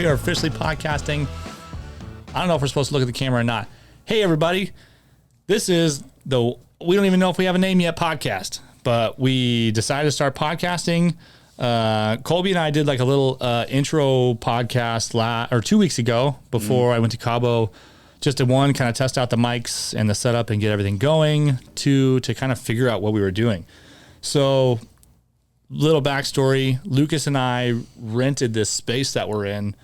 we are officially podcasting. I don't know if we're supposed to look at the camera or not. Hey, everybody. This is the we don't even know if we have a name yet podcast, but we decided to start podcasting. Colby and I did like a little intro podcast 2 weeks ago before I went to CABO. Just to one, kind of test out the mics and the setup and get everything going. Two, to kind of figure out what we were doing. So, little backstory. Lucas and I rented this space that we're in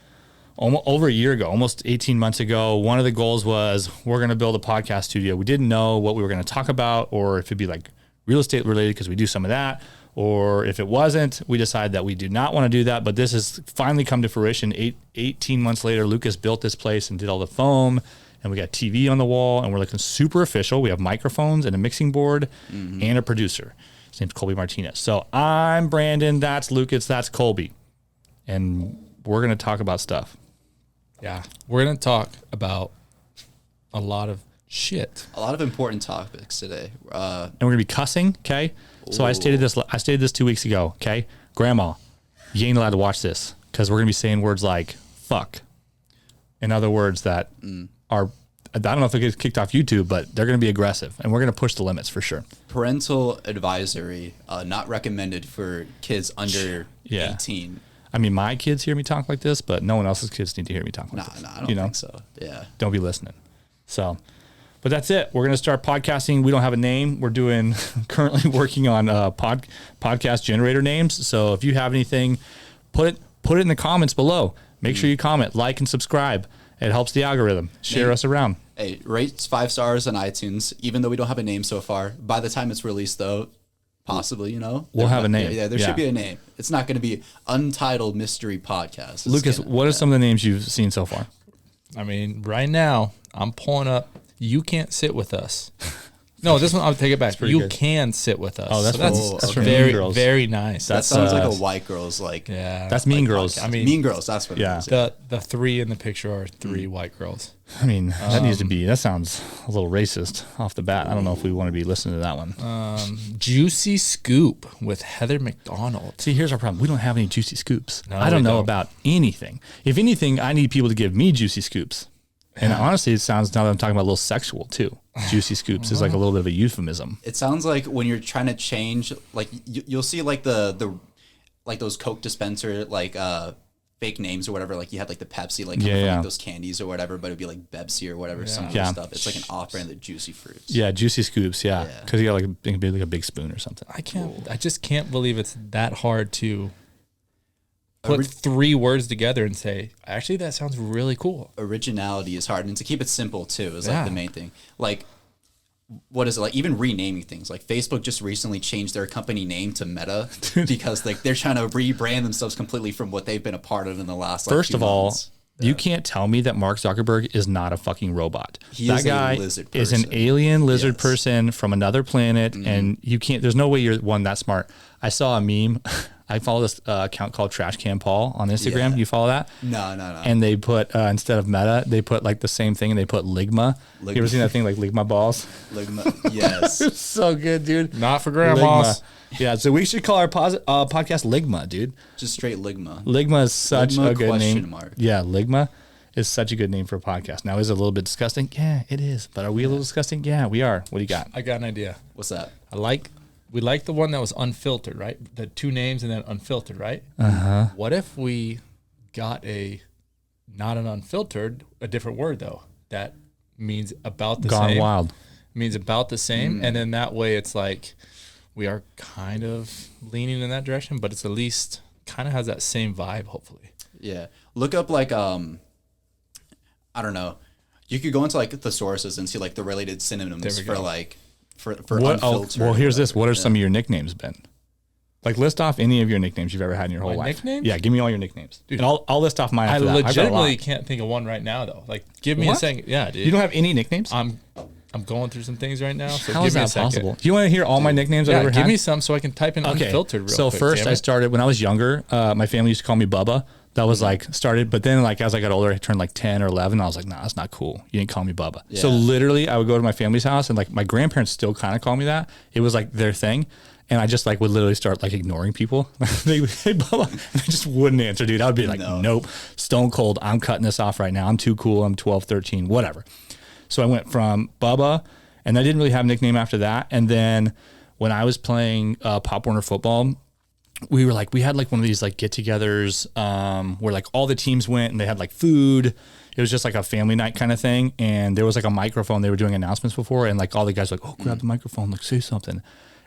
over a year ago, almost 18 months ago. One of the goals was we're going to build a podcast studio. We didn't know what we were going to talk about or if it'd be like real estate related because we do some of that. Or if it wasn't, we decided that we do not want to do that. But this has finally come to fruition. 18 months later, Lucas built this place and did all the foam. And we got TV on the wall. And we're looking super official. We have microphones and a mixing board and a producer. His name's Colby Martinez. So I'm Brandon. That's Lucas. That's Colby. And we're going to talk about stuff. Yeah. We're going to talk about a lot of shit. A lot of important topics today. And we're going to be cussing, okay? So I stated this 2 weeks ago, okay? Grandma, you ain't allowed to watch this because we're going to be saying words like fuck and other words that are, I don't know if it gets kicked off YouTube, but they're going to be aggressive and we're going to push the limits for sure. Parental advisory, not recommended for kids under 18. I mean, my kids hear me talk like this, but no one else's kids need to hear me talk like this. No, I don't think so. Yeah. Don't be listening. So, but that's it. We're going to start podcasting. We don't have a name. We're currently working on podcast generator names. So if you have anything, put it in the comments below. Make sure you comment, like, and subscribe. It helps the algorithm. Share us around. Hey, rate 5 stars on iTunes, even though we don't have a name so far. By the time it's released, though, possibly, we'll have a name. Yeah, there should be a name. It's not going to be Untitled Mystery Podcast. Lucas, what are some of the names you've seen so far? I mean, right now, I'm pulling up You Can't Sit With Us. No, this one, I'll take it back. You good. Can Sit With Us. Oh, that's for very, Mean Girls. very nice. That sounds like a white girl's That's Mean Girls. Podcast. I mean, Mean Girls, that's what it is. The three in the picture are 3 white girls. I mean, that sounds a little racist off the bat. I don't know if we want to be listening to that one. Juicy Scoop with Heather McDonald. See, here's our problem. We don't have any juicy scoops. No, I don't know about anything. If anything, I need people to give me juicy scoops. And honestly, it sounds, now that I'm talking about, a little sexual too. Juicy scoops is like a little bit of a euphemism. It sounds like when you're trying to change, like you'll see like the like those Coke dispenser fake names or whatever. Like you had like the Pepsi, like those candies or whatever, but it'd be like Bebsi or whatever. Some other stuff. It's like an off-brand of Juicy Fruits. Yeah, juicy scoops. Yeah, because you got like a big spoon or something. I just can't believe it's that hard to put 3 words together and say, actually, that sounds really cool. Originality is hard, and to keep it simple too is like the main thing. Like, what is it like? Even renaming things. Like Facebook just recently changed their company name to Meta because like they're trying to rebrand themselves completely from what they've been a part of in the last. Like, First of all, you can't tell me that Mark Zuckerberg is not a fucking robot. That guy is an alien lizard person from another planet, and you can't. There's no way you're that smart. I saw a meme. I follow this account called Trash Can Paul on Instagram. You follow that? No. And they put, instead of Meta, they put like the same thing and they put Ligma. You ever seen that thing like Ligma balls? Ligma, yes. It's so good, dude. Not for grandmas. Ligma. Yeah, so we should call our podcast Ligma, dude. Just straight Ligma. Ligma is such a good name. Mark. Yeah, Ligma is such a good name for a podcast. Now, is it a little bit disgusting? Yeah, it is. But are we a little disgusting? Yeah, we are. What do you got? I got an idea. What's that? We like the one that was unfiltered, right? The 2 names and then unfiltered, right? What if we got not an unfiltered, a different word though, that means about the same. Gone wild. Means about the same. And then that way it's like we are kind of leaning in that direction, but it's at least kind of has that same vibe, hopefully. Yeah. Look up like, I don't know. You could go into like thesaurus and see like the related synonyms for like, for unfiltered. Well, here's this. What are some of your nicknames been? Like, list off any of your nicknames you've ever had in your whole life. Nicknames? Yeah, give me all your nicknames. Dude, and I'll list off mine I after that. legitimately can't think of one right now, though. Like, give me a second. Yeah, dude. You don't have any nicknames? I'm going through some things right now. So How give is me that a second. possible? Do you want to hear all my nicknames I've ever had? Give me some so I can type in unfiltered real quick. So first I started, when I was younger, my family used to call me Bubba. That was like started, but then like as I got older, I turned like 10 or 11. I was like, nah, that's not cool. You didn't call me Bubba. Yeah. So literally, I would go to my family's house, and like my grandparents still kind of call me that. It was like their thing, and I just like would literally start like ignoring people. They would, hey Bubba, and I just wouldn't answer, dude. I would be like, nope, stone cold. I'm cutting this off right now. I'm too cool. I'm 12, 13, whatever. So I went from Bubba, and I didn't really have a nickname after that. And then when I was playing Pop Warner football, we had like one of these like get-togethers where like all the teams went and they had like food. It was just like a family night kind of thing, and there was like a microphone. They were doing announcements before, and like all the guys were like, oh, grab the microphone, like say something.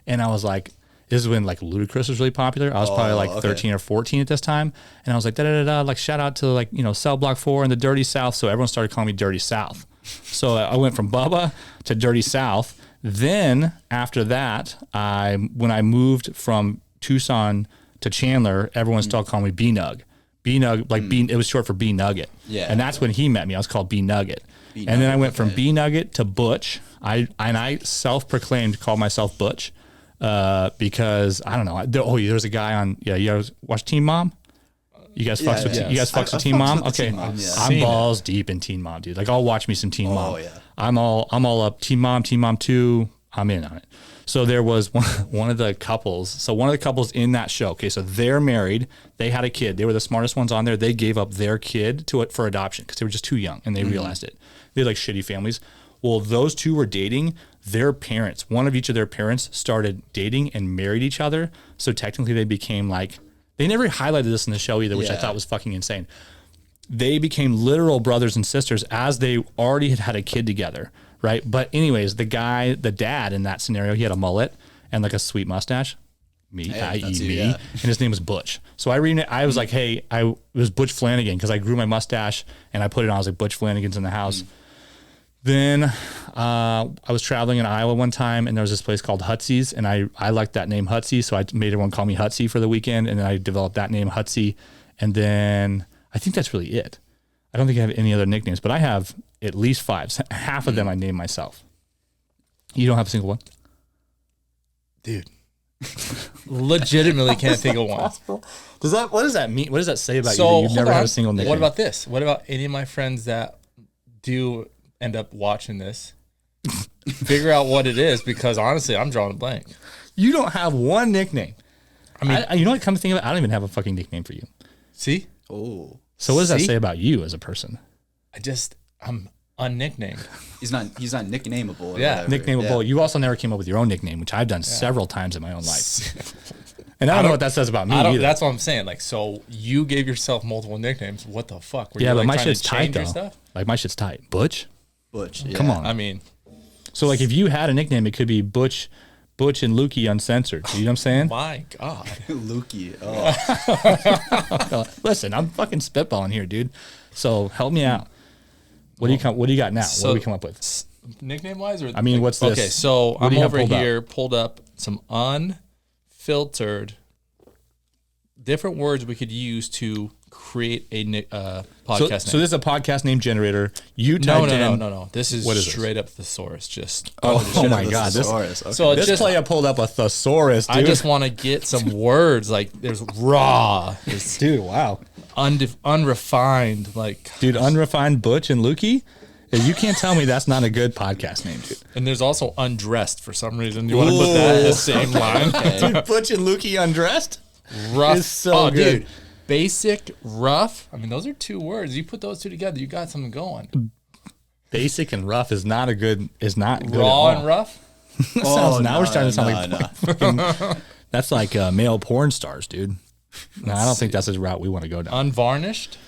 And I was like, this is when like Ludacris was really popular. I was probably like 13 or 14 at this time, and I was like, like shout out to like, you know, Cell Block 4 and the Dirty South. So everyone started calling me Dirty South. So I went from Bubba to Dirty South. Then after that, when I moved from Tucson to Chandler, everyone started calling me B-Nug. B-Nug, like it was short for B-Nugget. Yeah. And that's when he met me. I was called B-Nugget. And then I went from B-Nugget to Butch. I self-proclaimed, called myself Butch because, I don't know. There's a guy on, you guys watch Teen Mom? You guys fucks with Teen Mom? Okay. I'm balls deep in Teen Mom, dude. Like, I'll watch me some Teen Mom. Yeah. I'm all up. Teen Mom 2, I'm in on it. So there was one of the couples. So one of the couples in that show. Okay, so they're married. They had a kid. They were the smartest ones on there. They gave up their kid to it for adoption because they were just too young, and they realized it. They had like shitty families. Well, those two were dating. Their parents, one of each of their parents, started dating and married each other. So technically, they became like. They never highlighted this in the show either, which I thought was fucking insane. They became literal brothers and sisters as they already had a kid together. Right. But anyways, the dad in that scenario, he had a mullet and like a sweet mustache. Me. And his name was Butch. So I was like, hey, it was Butch Flanagan because I grew my mustache and I put it on. I was like, Butch Flanagan's in the house. Then I was traveling in Iowa one time, and there was this place called Hutsy's, and I liked that name Hutsy, so I made everyone call me Hutsy for the weekend, and then I developed that name Hutsy. And then I think that's really it. I don't think I have any other nicknames, but I have at least 5. Half of them I named myself. You don't have a single one? Dude. Legitimately can't think of one. What does that mean? What does that say about you that you've never had a single nickname? What about this? What about any of my friends that do end up watching this? Figure out what it is, because honestly, I'm drawing a blank. You don't have one nickname. I mean, you know what? Come to think of it, I don't even have a fucking nickname for you. See? Oh. So what does that say about you as a person? I'm unnicknamed. He's not nicknameable. Yeah, nicknameable. Yeah. You also never came up with your own nickname, which I've done several times in my own life. And I don't know what that says about me either. That's what I'm saying. Like, so you gave yourself multiple nicknames. What the fuck? Were you but like my shit's tight though. Like my shit's tight. Butch. Yeah. Come on. I mean, so like if you had a nickname, it could be Butch and Lukey Uncensored. You know what I'm saying? My God. Lukey. Oh. Listen, I'm fucking spitballing here, dude. So help me out. What do you got now? So, what do we come up with? Nickname wise, or I mean, what's this? Okay, so I'm over here pulled up some unfiltered different words we could use to create a podcast name. So this is a podcast name generator. You typed in. No. This is straight up thesaurus. Just oh my God. Thesaurus. Okay. So this player pulled up a thesaurus, dude. I just want to get some words. Like there's raw. Dude, wow. Unrefined. Like dude, unrefined Butch and Lukey? You can't tell me that's not a good podcast name, dude. And there's also undressed for some reason. You want to put that in the same line? Dude, Butch and Lukey undressed? Rough. Is so good. Dude. Basic, rough. I mean, those are 2 words. You put those 2 together, you got something going. Basic and rough is not good. Raw and rough? Now we're starting to sound like fucking, that's like male porn stars, dude. No, I don't think that's the route we want to go down. Unvarnished?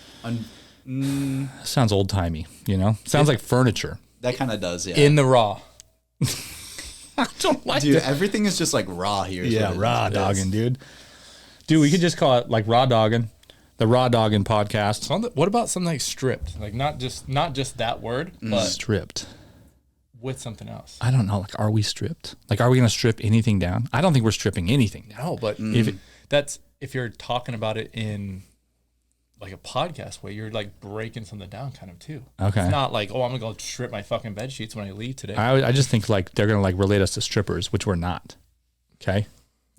Sounds old timey, you know? Sounds like furniture. That kind of does, yeah. In the raw. I don't like dude, everything is just like raw here. Yeah, raw dogging, dude. Dude, we could just call it like raw dogging, the raw dogging podcast. What about something like stripped? Like not just that word, but stripped with something else. I don't know. Like, are we stripped? Like, are we going to strip anything down? I don't think we're stripping anything down. No, but if you're talking about it in like a podcast way, you're like breaking something down kind of too. Okay. It's not like, oh, I'm going to go strip my fucking bed sheets when I leave today. I just think like they're going to like relate us to strippers, which we're not. Okay.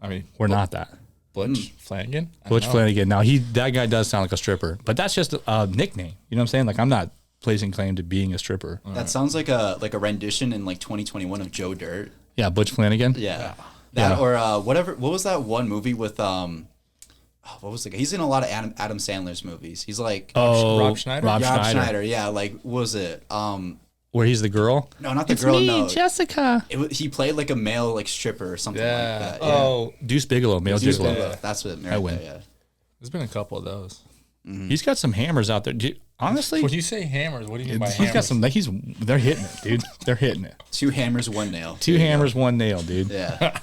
I mean, we're not that. Butch Flanagan. Butch Flanagan. Now that guy does sound like a stripper, but that's just a nickname. You know what I'm saying? Like I'm not placing claim to being a stripper. That sounds like a rendition in like 2021 of Joe Dirt. Yeah, Butch Flanagan. Yeah. That or whatever. What was that one movie with what was the guy? He's in a lot of Adam Sandler's movies. He's like Rob Schneider. Rob Schneider. Yeah, like what was it? Where he's the girl? No, not the girl. No, Jessica. He played like a male like stripper or something like that. Yeah. Oh, Deuce Bigelow, male Deuce Bigelow. Bigelow. That's what I win. Yeah. There's been a couple of those. Mm-hmm. He's got some hammers out there. Honestly, when you say hammers, what do you mean by he's hammers? got some. They're hitting it, dude. They're hitting it. 2 hammers, 1 nail. 2 hammers, 1 nail, dude. Yeah.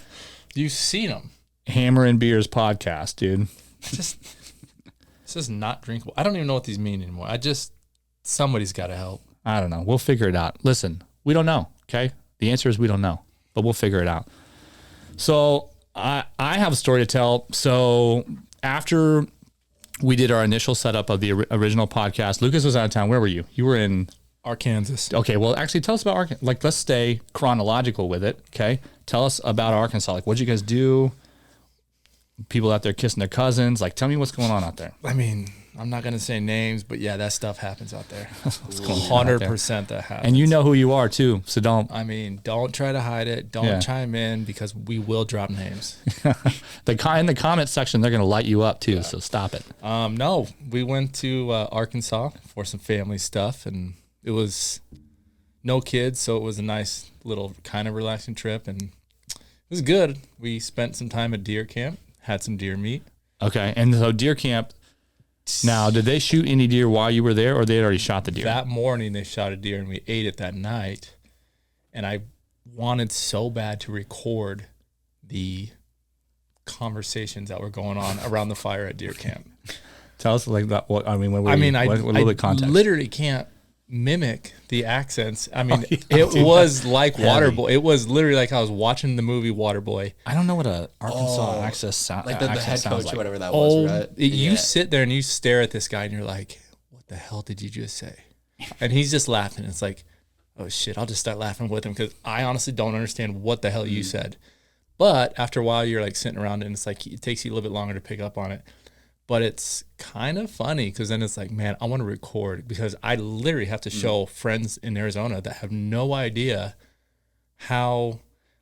You've seen them. Hammer and Beers podcast, dude. This is not drinkable. I don't even know what these mean anymore. Somebody's got to help. I don't know. We'll figure it out. Listen, we don't know. Okay. The answer is we don't know, but we'll figure it out. So I have a story to tell. So after we did our initial setup of the original podcast, Lucas was out of town. Where were you? You were in Arkansas. Okay. Well, actually tell us about Arkansas. Like, let's stay chronological with it. Okay. Tell us about Arkansas. Like, what'd you guys do? People out there kissing their cousins. Like, tell me what's going on out there. I mean, I'm not going to say names, but yeah, that stuff happens out there. 100% that happens. And you know who you are too. So don't try to hide it. Don't chime in because we will drop names. In the comment section, they're going to light you up too. Yeah. So stop it. No, we went to Arkansas for some family stuff, and it was no kids. So it was a nice little kind of relaxing trip, and it was good. We spent some time at deer camp. Had some deer meat. Okay. And so deer camp, now, did they shoot any deer while you were there or they had already shot the deer? That morning they shot a deer and we ate it that night. And I wanted so bad to record the conversations that were going on around the fire at deer camp. Tell us like that. What, I mean, what I little bit context. Literally can't mimic the accents. I mean, it was like Waterboy. It was literally like I was watching the movie Waterboy. I don't know what a Arkansas accent sounds like. The head coach or whatever that was, right? You sit there and you stare at this guy and you're like, what the hell did you just say? And he's just laughing. It's like, oh shit, I'll just start laughing with him because I honestly don't understand what the hell you said. But after a while, you're like sitting around and it's like, it takes you a little bit longer to pick up on it. But it's kind of funny because then it's like, man, I want to record because I literally have to show friends in Arizona that have no idea how,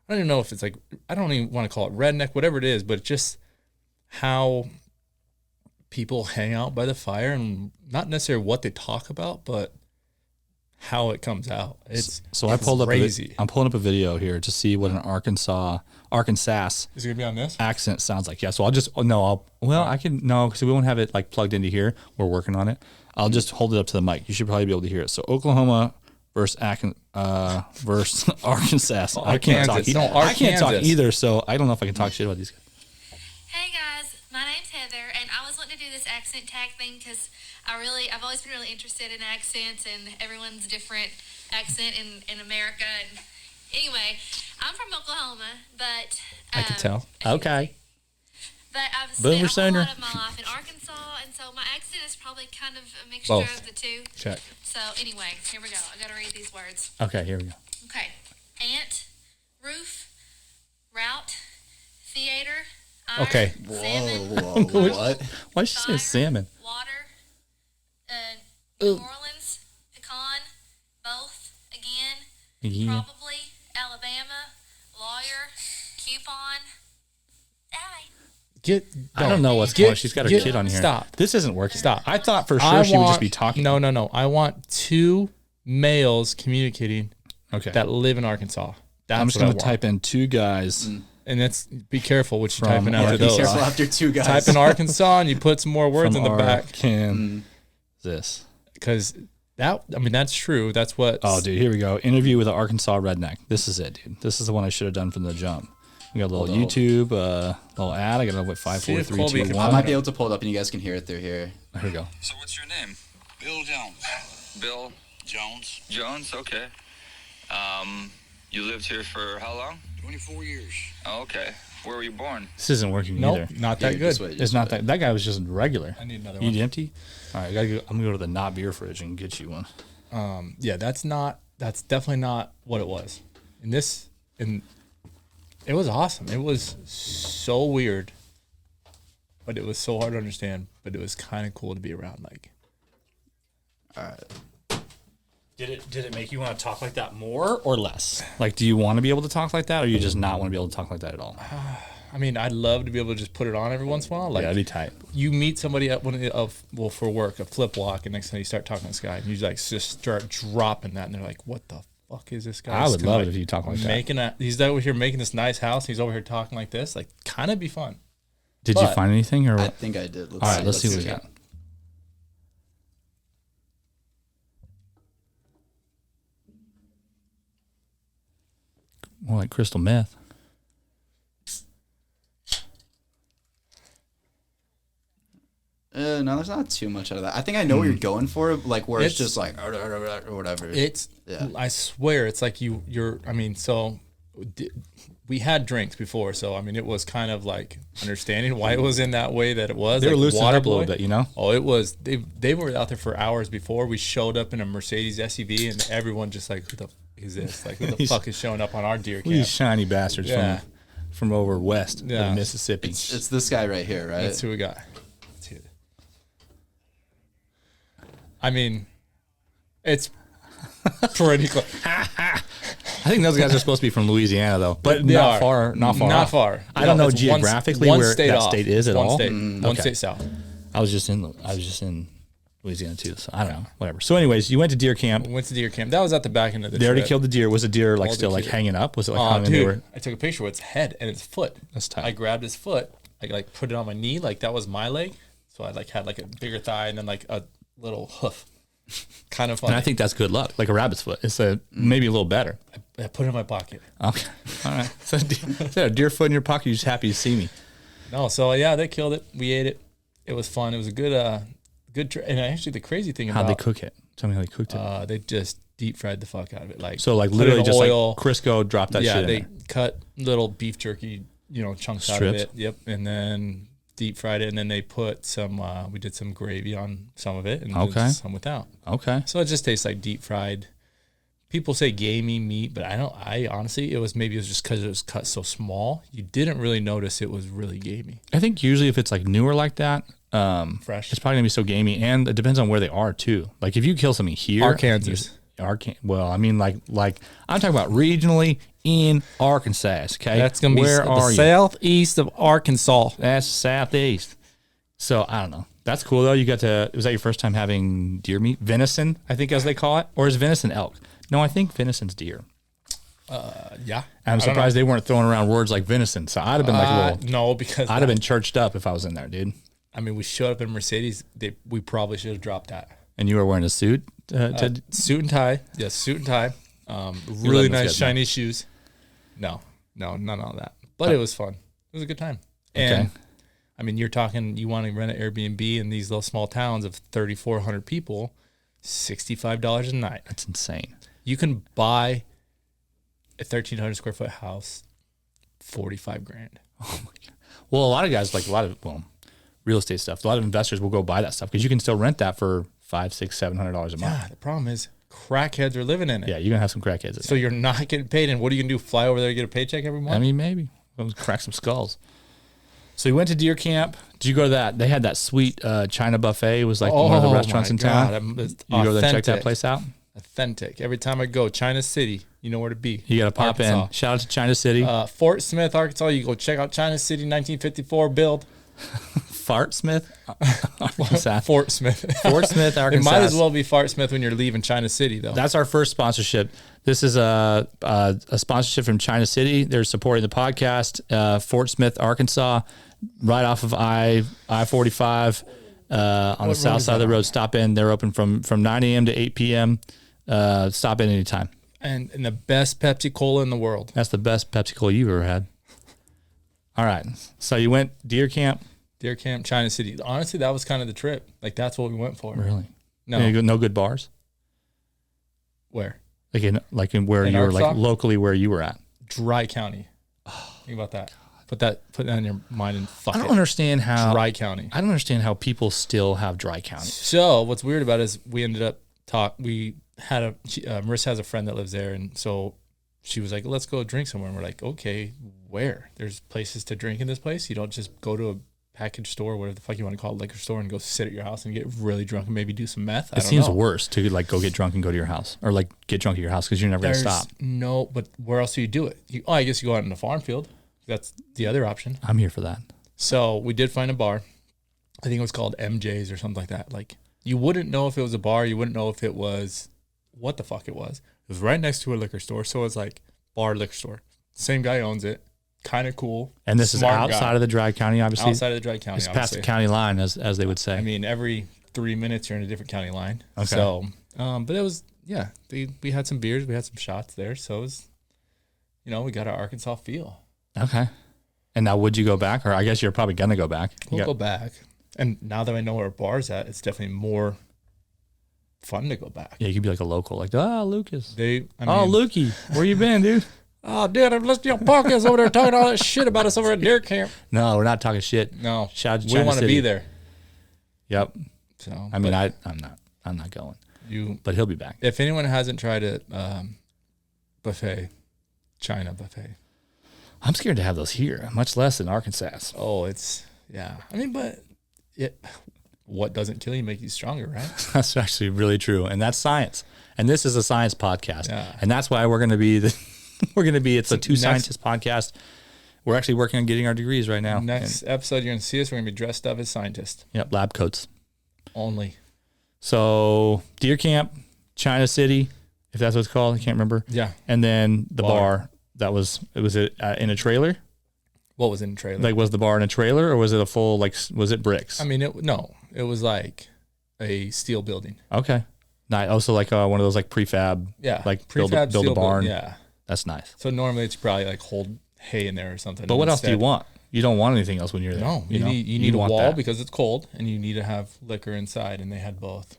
I don't even know if it's like, I don't even want to call it redneck, whatever it is, but just how people hang out by the fire and not necessarily what they talk about, but how it comes out. It's crazy. I'm pulling up a video here to see what an Arkansas is it gonna be on this accent sounds like. Yeah, so I can because we won't have it like plugged into here. We're working on it. I'll just hold it up to the mic. You should probably be able to hear it. So Oklahoma versus Arkansas. I can't talk. I can't talk either. So I don't know if I can talk shit about these guys. Hey guys, my name's Heather, and I was wanting to do this accent tag thing because I've always been really interested in accents and everyone's different accent in America. And anyway, I'm from Oklahoma, but I can tell. Okay. But I've spent a whole lot of my life in Arkansas, and so my accent is probably kind of a mixture of the two. Check. So anyway, here we go. I got to read these words. Okay, here we go. Okay. Ant, roof, route, theater, iron, okay. Salmon, What? Why did she say salmon? Water, New Orleans, pecan, both, again, probably, Alabama, lawyer, coupon, die. I don't know what's going on. She's got her kid on here. Stop. This isn't working. Stop. I thought for sure she would just be talking. No. I want 2 males communicating that live in Arkansas. I'm just going to type in 2 guys. And that's be careful what you type in after those. Be careful after 2 guys. Type in Arkansas and you put some more words in the back. This. Because that's true. That's what. Oh, dude, here we go. Interview with an Arkansas redneck. This is it, dude. This is the one I should have done from the jump. We got a little YouTube, little ad. I got a 5, 4, 3, 2, 1. I might be able to pull it up and you guys can hear it through here. Here we go. So what's your name? Bill Jones. Bill Jones. Jones, okay. You lived here for how long? 24 years. Oh, okay. Where were you born? This isn't working either. Not that good. It's not that. That guy was just regular. I need another one. You empty? All right, I'm gonna go to the not beer fridge and get you one. Yeah, that's definitely not what it was. It was awesome. It was so weird but it was so hard to understand. But it was kind of cool to be around. Like, Did it make you want to talk like that more or less? Like, do you want to be able to talk like that, or you just not want to be able to talk like that at all? I mean, I'd love to be able to just put it on every once in a while. Like, that'd be tight. You meet somebody at for work, a flip walk, and next time you start talking to this guy, and you like just start dropping that, and they're like, "What the fuck is this guy?" I would love it if you talk like that. He's over here making this nice house. He's over here talking like this. Like, kind of be fun. Did you find anything? Or I think I did. All right, let's see what we got. More like crystal meth. No, there's not too much out of that. I think I know what you're going for, like where it's just like or whatever. I swear, it's like you're. I mean, so we had drinks before, so I mean, it was kind of like understanding why it was in that way that it was. They were like loosening up a little bit, you know. Oh, it was. They were out there for hours before we showed up in a Mercedes SUV, and everyone just like, who the fuck is this? Like, who the fuck is showing up on our deer camp? These shiny bastards from over west of Mississippi. It's this guy right here, right? That's who we got. I mean, it's pretty close. I think those guys are supposed to be from Louisiana, though, but not far. Not far. I don't know geographically where that state is at all. One state south. I was just in Louisiana too, so I don't know. Whatever. So, anyways, you went to deer camp. That was at the back end of the They trip. already killed the deer. Was the deer like still like hanging up? Was it like dude, I took a picture with its head and its foot. That's tight. I grabbed his foot. I like put it on my knee, like that was my leg. So I like had like a bigger thigh and then like a little hoof. Kind of funny. And I think that's good luck, like a rabbit's foot. It's maybe a little better. I put it in my pocket. Okay, all right. So a deer foot in your pocket. You're just happy to see me. No, so yeah, they killed it. We ate it. It was fun. It was a good, and actually the crazy thing How'd they cook it? Tell me how they cooked it. They just deep fried the fuck out of it. Like literally just oil. like Crisco, drop that shit in they there. cut little beef jerky, chunks out of it. Yep, and then deep fried it, and then they put some. We did some gravy on some of it, and did some without. Okay. So it just tastes like deep fried. People say gamey meat, but I don't. I honestly, it was just because it was cut so small, you didn't really notice it was really gamey. I think usually if it's like newer like that, fresh, it's probably gonna be so gamey, and it depends on where they are too. Like if you kill something here, Arkansas. Well, I mean, like I'm talking about regionally in Arkansas. Okay, that's gonna be the southeast of Arkansas. That's southeast. So I don't know. That's cool though. You got to. Was that your first time having deer meat, venison? I think as they call it, or is venison elk? No, I think venison's deer. Yeah. I'm surprised they weren't throwing around words like venison. So I'd have been like, no, because I'd have been churched up if I was in there, dude. I mean, we showed up in Mercedes. We probably should have dropped that. And you were wearing a suit? Suit and tie. Yes, suit and tie. Really nice shiny shoes. No, none of that. But it was fun. It was a good time. And I mean, you're talking, you want to rent an Airbnb in these little small towns of 3,400 people, $65 a night. That's insane. You can buy a 1,300 square foot house, $45,000. Oh my God. Well, a lot of guys, like real estate stuff, a lot of investors will go buy that stuff because you can still rent that for $500, $600, $700 a month. Yeah, the problem is crackheads are living in it. Yeah, you're going to have some crackheads. So you're not getting paid. And what are you going to do? Fly over there and get a paycheck every month? I mean, maybe. We'll crack some skulls. So you went to deer camp. Did you go to that? They had that sweet China buffet. It was like one of the restaurants in town. You go there and check that place out? Authentic. Every time I go, China City, you know where to be. You got to pop in. Shout out to China City. Fort Smith, Arkansas. You go check out China City 1954 build. Fart Smith? Fort Smith. Fort Smith, Arkansas. It might as well be Fart Smith when you're leaving China City, though. That's our first sponsorship. This is a sponsorship from China City. They're supporting the podcast. Fort Smith, Arkansas, right off of I-45 on the south side of the road. Stop in. They're open from 9 a.m. to 8 p.m. Stop in anytime. And the best Pepsi Cola in the world. That's the best Pepsi Cola you've ever had. All right. So you went deer camp. Deer camp, China City. Honestly, that was kind of the trip. Like, that's what we went for. Really? No. No good bars? Where? Like in where you were, like locally where you were at. Dry County. Think about that. Put that in your mind and fuck it. I don't understand how Dry County. I don't understand how people still have Dry County. So what's weird about it is we ended up we had Marissa has a friend that lives there, and so she was like, let's go drink somewhere. And we're like, okay, where? There's places to drink in this place. You don't just go to a package store, whatever the fuck you want to call it, liquor store, and go sit at your house and get really drunk and maybe do some meth. It seems worse to like go get drunk and go to your house, or like get drunk at your house, because you're never going to stop. No, but where else do you do it? I guess you go out in the farm field. That's the other option. I'm here for that. So we did find a bar. I think it was called MJ's or something like that. Like, you wouldn't know if it was a bar. You wouldn't know if it was what the fuck it was. It was right next to a liquor store. So it's like bar, liquor store. Same guy owns it. Kind of cool. And this is outside of the Dry County, obviously. Outside of the Dry County, it's past the county line, as they would say. I mean, every 3 minutes you're in a different county line. Okay. So, but it was, we had some beers. We had some shots there. So it was, we got our Arkansas feel. Okay. And now would you go back? Or I guess you're probably going to go back. We'll go back. And now that I know where our bar's at, it's definitely more fun to go back. Yeah, you could be like a local, like, Lucas. Oh, Lukey, where you been, dude? Oh, dude, I'm listening to your podcast over there talking all that shit about us over at deer camp. No, we're not talking shit. No, shout out to we China want to City. be there. Yep. So I mean, I'm not going. But he'll be back. If anyone hasn't tried it, China buffet. I'm scared to have those here, much less in Arkansas. Oh, I mean, but what doesn't kill you makes you stronger, right? That's actually really true, and that's science. And this is a science podcast, yeah. And that's why we're going to be it's a two scientists podcast. We're actually working on getting our degrees right now. Next episode, you're going to see us. We're going to be dressed up as scientists. Yep, lab coats only. So deer camp, China City, if that's what it's called, I can't remember. Yeah, and then the bar. Was it in a trailer? What was in a trailer? Like, was the bar in a trailer, or was it a full, like, was it bricks? I mean, it was like a steel building. Okay. Nice. Also, like one of those like prefab. Yeah. Like build a barn. Yeah. That's nice. So normally it's probably like hold hay in there or something. But what else do you want? You don't want anything else when you're there. No, you need a wall because it's cold, and you need to have liquor inside, and they had both.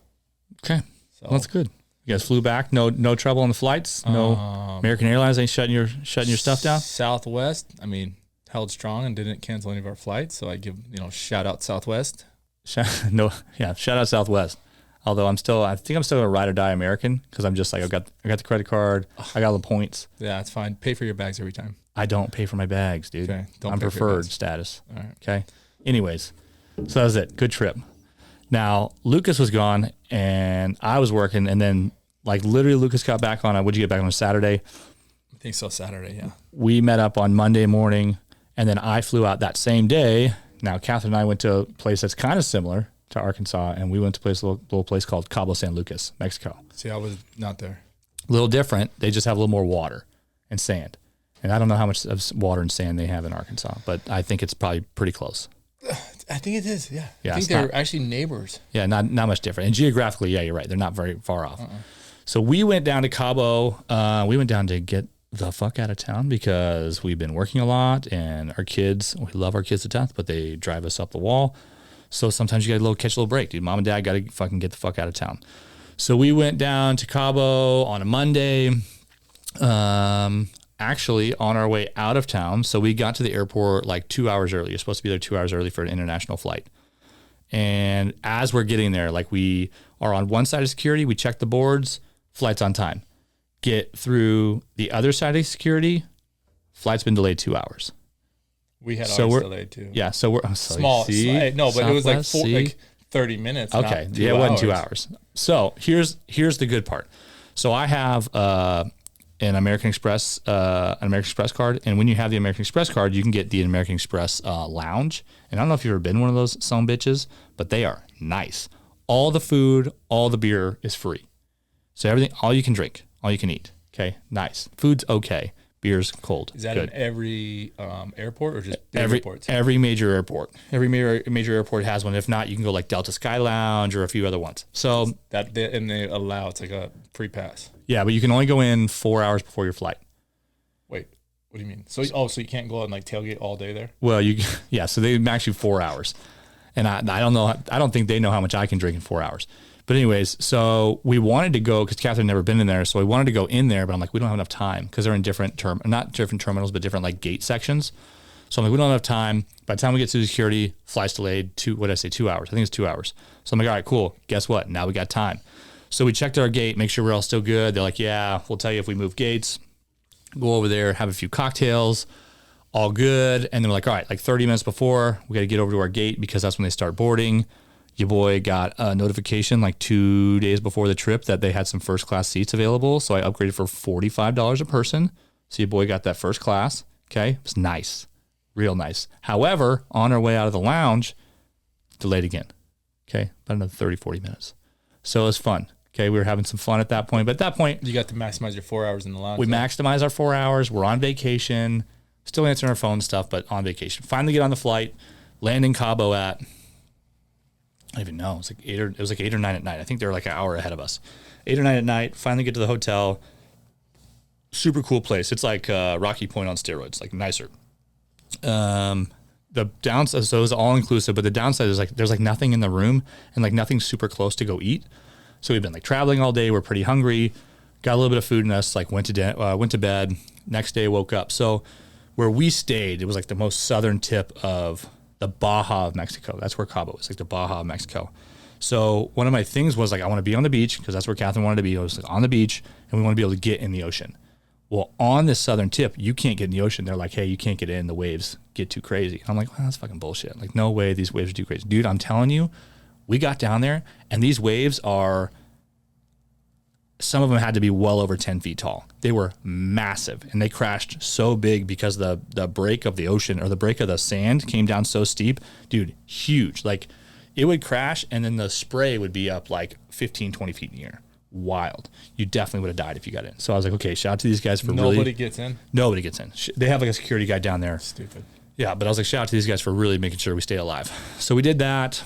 Okay. So that's good. You guys flew back. No trouble on the flights. No American Airlines ain't shutting your stuff down. Southwest, I mean, held strong and didn't cancel any of our flights. So I give shout out Southwest. Shout out Southwest. Although I think I'm still a ride or die American, because I'm just like I got the credit card. I got all the points. Yeah, it's fine. Pay for your bags every time. I don't pay for my bags, dude. Okay, I'm preferred status. All right. Okay. Anyways, so that was it. Good trip. Now, Lucas was gone, and I was working, and then, like, literally Lucas got back on. Would you get back on a Saturday? I think so, Saturday, yeah. We met up on Monday morning, and then I flew out that same day. Now, Catherine and I went to a place that's kind of similar to Arkansas, and we went to a little place called Cabo San Lucas, Mexico. See, I was not there. A little different. They just have a little more water and sand. And I don't know how much of water and sand they have in Arkansas, but I think it's probably pretty close. I think it is, yeah. I think they're actually neighbors. Yeah, not much different. And geographically, yeah, you're right. They're not very far off. So we went down to Cabo. We went down to get the fuck out of town because we've been working a lot, and our kids, we love our kids to death, but they drive us up the wall. So sometimes you got to catch a little break, dude. Mom and dad got to fucking get the fuck out of town. So we went down to Cabo on a Monday. Actually on our way out of town. So we got to the airport like 2 hours early. You're supposed to be there 2 hours early for an international flight. And as we're getting there, like, we are on one side of security, we check the boards, flight's on time. Get through the other side of security, flight's been delayed 2 hours. We had ours delayed too. Yeah, so we're small. No, but it was like 30 minutes. Okay, yeah, it wasn't 2 hours. So here's the good part. So I have an American Express card, and when you have the American Express card, you can get the American Express lounge. And I don't know if you've ever been one of those some bitches, but they are nice. All the food, all the beer is free. So everything, all you can drink, all you can eat. Okay, nice. Food's okay. Beer's cold. Is that good. in every airport or just airports? Every major airport. Every major airport has one. If not, you can go like Delta Sky Lounge or a few other ones. So and they allow, it's like a free pass. Yeah, but you can only go in 4 hours before your flight. Wait, what do you mean? So you can't go out and like tailgate all day there? Well, so they max you 4 hours. And I don't know, I don't think they know how much I can drink in 4 hours. But anyways, so we wanted to go, because Catherine had never been in there, so we wanted to go in there, but I'm like, we don't have enough time, because they're in not different terminals, but different like gate sections. So I'm like, we don't have enough time. By the time we get to security, flight's delayed 2 hours. I think it's 2 hours. So I'm like, all right, cool. Guess what? Now we got time. So we checked our gate, make sure we're all still good. They're like, yeah, we'll tell you if we move gates. Go over there, have a few cocktails. all good. And then we're like, all right, like 30 minutes before, we got to get over to our gate because that's when they start boarding. Your boy got a notification like 2 days before the trip that they had some first class seats available. So I upgraded for $45 a person. So your boy got that first class. Okay. It was nice. Real nice. However, on our way out of the lounge, delayed again. Okay. About another 30, 40 minutes. So it was fun. Okay. We were having some fun at that point. But at that point, you got to maximize your 4 hours in the lounge. We maximize our 4 hours. We're on vacation. Still answering our phone stuff, but on vacation. Finally get on the flight. Land in Cabo at, I don't even know. It was like 8 or 9 at night. I think they were like an hour ahead of us. 8 or 9 at night. Finally get to the hotel. Super cool place. It's like Rocky Point on steroids, like nicer. The downside, so it was all inclusive, but the downside is like there's like nothing in the room and like nothing super close to go eat. So we've been like traveling all day. We're pretty hungry. Got a little bit of food in us. Like went to bed. Next day woke up. So where we stayed, it was like the most southern tip of the Baja of Mexico. That's where Cabo is, like the Baja of Mexico. So one of my things was like I want to be on the beach because that's where Catherine wanted to be. I was like on the beach and we want to be able to get in the ocean. Well, on this southern tip, you can't get in the ocean. They're like, hey, you can't get in. The waves get too crazy. I'm like, well, that's fucking bullshit. Like, no way these waves are too crazy. Dude, I'm telling you, we got down there, and these waves are, some of them had to be well over 10 feet tall. They were massive, and they crashed so big because the break of the ocean or the break of the sand came down so steep. Dude, huge. Like, it would crash, and then the spray would be up like 15, 20 feet in the air. Wild. You definitely would have died if you got in. So I was like, okay, shout out to these guys for Nobody gets in? Nobody gets in. They have like a security guy down there. Stupid. Yeah, but I was like, shout out to these guys for really making sure we stay alive. So we did that.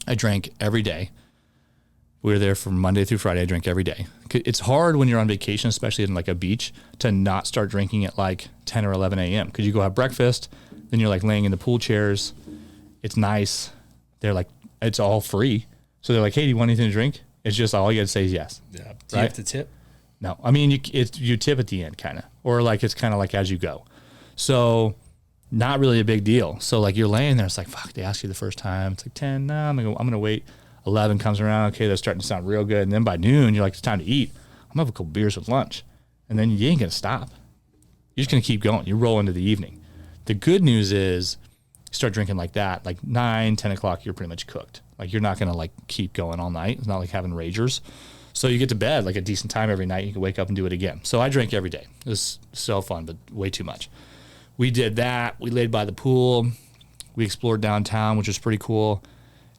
I drank every day. We were there from Monday through Friday. I drank every day. It's hard when you're on vacation, especially in like a beach, to not start drinking at like 10 or 11 a.m. because you go have breakfast, then you're like laying in the pool chairs. It's nice. They're like, it's all free. So they're like, hey, do you want anything to drink? It's just all you got to say is yes. Yeah. Do you have to tip? No. I mean, you tip at the end kind of, or like it's kind of like as you go. So not really a big deal. So like you're laying there, it's like, fuck, they asked you the first time. It's like 10, no, I'm going to wait. 11 comes around. Okay, they're starting to sound real good. And then by noon, you're like, it's time to eat. I'm going to have a couple beers with lunch. And then you ain't going to stop. You're just going to keep going. You roll into the evening. The good news is you start drinking like that, like 9, 10 o'clock, you're pretty much cooked. Like you're not going to like keep going all night. It's not like having ragers. So you get to bed like a decent time every night. You can wake up and do it again. So I drank every day. It was so fun, but way too much. We did that. We laid by the pool. We explored downtown, which was pretty cool.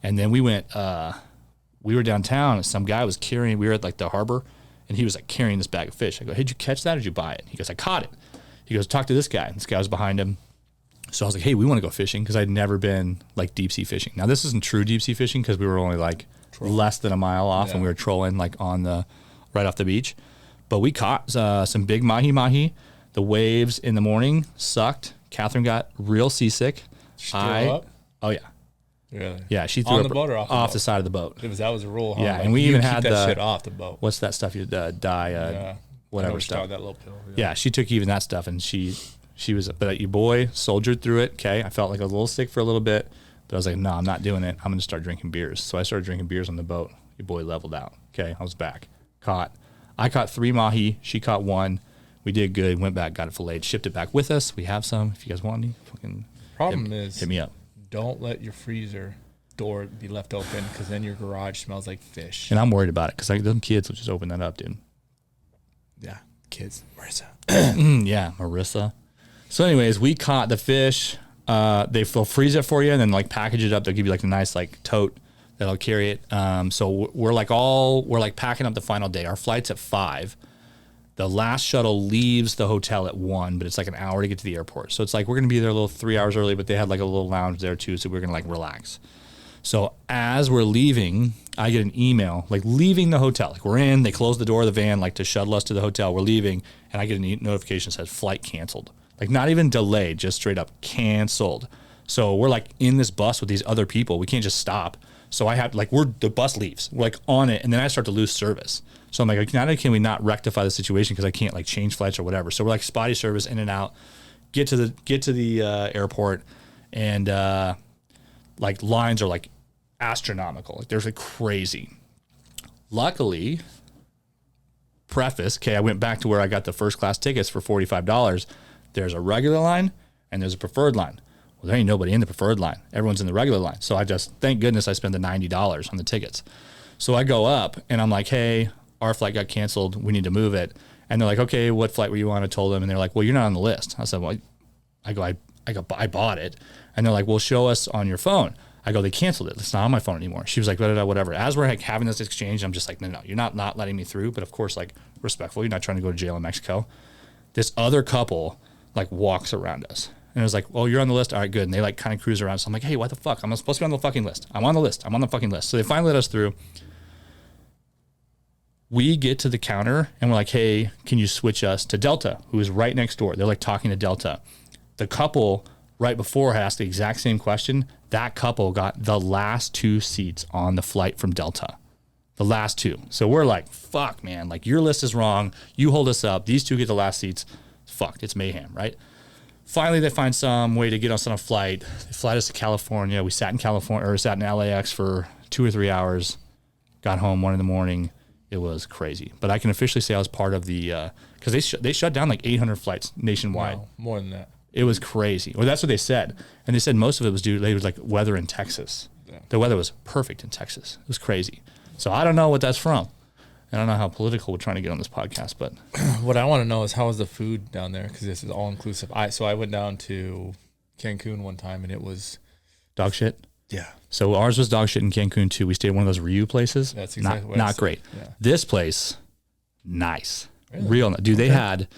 And then we went, we were downtown and some guy was carrying, we were at like the harbor and he was like carrying this bag of fish. I go, hey, did you catch that or did you buy it? He goes, I caught it. He goes, talk to this guy. And this guy was behind him. So I was like, hey, we want to go fishing because I'd never been like deep sea fishing. Now this isn't true deep sea fishing because we were only like less than a mile off and we were trolling like on the, right off the beach. But we caught some big mahi-mahi. The waves in the morning sucked. Catherine got real seasick. Up? Oh yeah. Really? Yeah, she threw on up the boat or off the side of the boat. That was a rule. Huh? Yeah, like, and we even keep had that shit off the boat. What's that stuff you whatever stuff? That little pill. Yeah, she took even that stuff, and she was. But your boy soldiered through it. Okay, I felt like I was a little sick for a little bit, but I was like, no, I'm not doing it. I'm going to start drinking beers. So I started drinking beers on the boat. Your boy leveled out. Okay, I was back. I caught 3 mahi. She caught 1. We did good. Went back, got it filleted, shipped it back with us. We have some. If you guys want any, fucking problem hit me up. Don't let your freezer door be left open because then your garage smells like fish. And I'm worried about it because them kids will just open that up, dude. Yeah, kids. Marissa. Yeah, Marissa. So anyways, we caught the fish. They'll freeze it for you and then like package it up. They'll give you like a nice like tote that'll carry it. So we're like packing up the final day. Our flight's at 5. The last shuttle leaves the hotel at 1, but it's like an hour to get to the airport. So it's like we're going to be there a little 3 hours early, but they had like a little lounge there too, so we're going to like relax. So as we're leaving, I get an email, like leaving the hotel. Like we're in, they close the door of the van like to shuttle us to the hotel. We're leaving, and I get a notification that says flight canceled. Like not even delayed, just straight up canceled. So we're like in this bus with these other people. We can't just stop. So I have like the bus leaves. We're like on it, and then I start to lose service. So I'm like, not only can we not rectify the situation because I can't like change flights or whatever. So we're like spotty service in and out. Get to the airport, and like lines are like astronomical. Like they're like crazy. Luckily, I went back to where I got the first class tickets for $45. there's a regular line and there's a preferred line. Well, there ain't nobody in the preferred line. Everyone's in the regular line. So I just, thank goodness I spent the $90 on the tickets. So I go up and I'm like, hey, our flight got canceled. We need to move it. And they're like, okay, what flight were you on? I told them, and they're like, well, you're not on the list. I said, well, I bought it. And they're like, well, show us on your phone. I go, they canceled it. It's not on my phone anymore. She was like, whatever. As we're like having this exchange, I'm just like, no, you're not letting me through. But of course, like respectful, you're not trying to go to jail in Mexico. This other couple like walks around us. And it was like, oh, you're on the list. All right, good. And they like kind of cruise around. So I'm like, hey, what the fuck? I'm supposed to be on the fucking list. I'm on the list. I'm on the fucking list. So they finally let us through. We get to the counter and we're like, hey, can you switch us to Delta, who is right next door? They're like talking to Delta. The couple right before asked the exact same question. That couple got the last 2 seats on the flight from Delta. The last 2. So we're like, fuck, man. Like, your list is wrong. You hold us up. These 2 get the last seats. Fucked. It's mayhem, right? Finally, they find some way to get us on a flight. They fly us to California. We sat in LAX for 2 or 3 hours. Got home 1 a.m. It was crazy. But I can officially say I was part of the, because they shut down like 800 flights nationwide. No, more than that. It was crazy. Well, that's what they said. And they said most of it was due to like weather in Texas. Yeah. The weather was perfect in Texas. It was crazy. So I don't know what that's from. I don't know how political we're trying to get on this podcast, but what I want to know is how was the food down there? Because this is all inclusive. So I went down to Cancun one time and it was dog shit. Yeah. So ours was dog shit in Cancun too. We stayed at one of those Ryu places. That's exactly not great. Yeah. This place, nice, really? Real. Dude, they had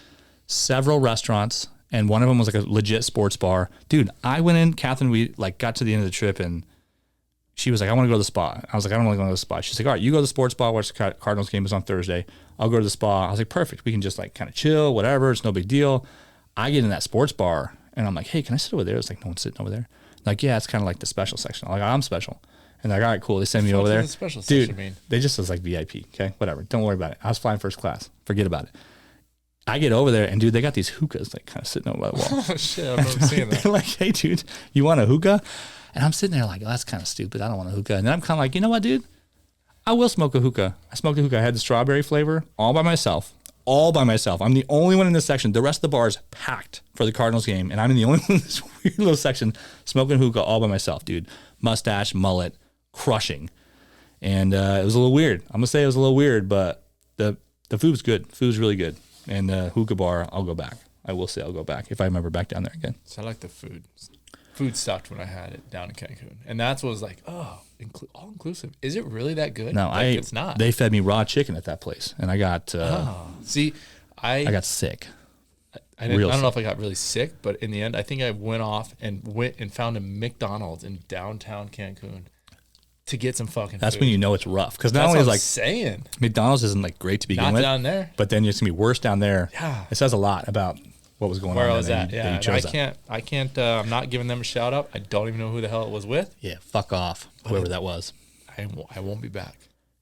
several restaurants and one of them was like a legit sports bar. Dude, I went in, Catherine, we like got to the end of the trip and she was like, I want to go to the spa. I was like, I don't want to go to the spa. She's like, all right, you go to the sports spa, watch the Cardinals game is on Thursday. I'll go to the spa. I was like, perfect. We can just like kind of chill, whatever. It's no big deal. I get in that sports bar and I'm like, hey, can I sit over there? It's like, no one's sitting over there. Like, yeah, it's kind of like the special section. I'm like, I'm special. And they're like, all right, cool. They send me over there. The special section mean? They just was like VIP. Okay, whatever. Don't worry about it. I was flying first class. Forget about it. I get over there and dude, they got these hookahs like kind of sitting over by the wall. Oh shit, I've never seen that. They're like, hey dude, you want a hookah? And I'm sitting there like, oh, that's kind of stupid. I don't want a hookah. And then I'm kind of like, you know what, dude? I will smoke a hookah. I smoked a hookah. I had the strawberry flavor all by myself. All by myself. I'm the only one in this section. The rest of the bar is packed for the Cardinals game. And I'm the only one in this weird little section smoking hookah all by myself, dude. Mustache, mullet, crushing. And it was a little weird. I'm going to say it was a little weird, but the food was good. Food was really good. And the hookah bar, I'll go back. I will say I'll go back if I remember back down there again. So I like the food. Food sucked when I had it down in Cancun. And that's what was like, oh, all inclusive. Is it really that good? No, like, it's not. They fed me raw chicken at that place. And I got I got sick. I don't know if I got really sick, but in the end, I think I went and found a McDonald's in downtown Cancun to get some fucking That's food. when you know it's rough. Because not only is like saying McDonald's isn't like great to begin not with. Down there. But then it's gonna be worse down there. Yeah. It says a lot about what was going where on. I was there at. Yeah. I can't I'm not giving them a shout out. I don't even know who the hell it was with. Yeah, fuck off. Whoever that was. I won't be back.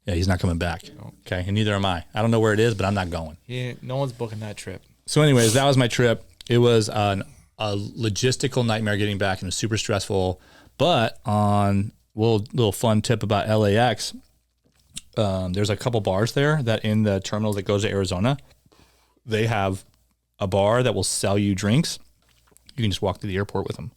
Yeah, he's not coming back. No. Okay, and neither am I. I don't know where it is, but I'm not going. Yeah, no one's booking that trip. So anyways, that was my trip. It was a logistical nightmare getting back and it was super stressful. But on little fun tip about LAX, there's a couple bars there that in the terminal that goes to Arizona, they have a bar that will sell you drinks. You can just walk to the airport with them.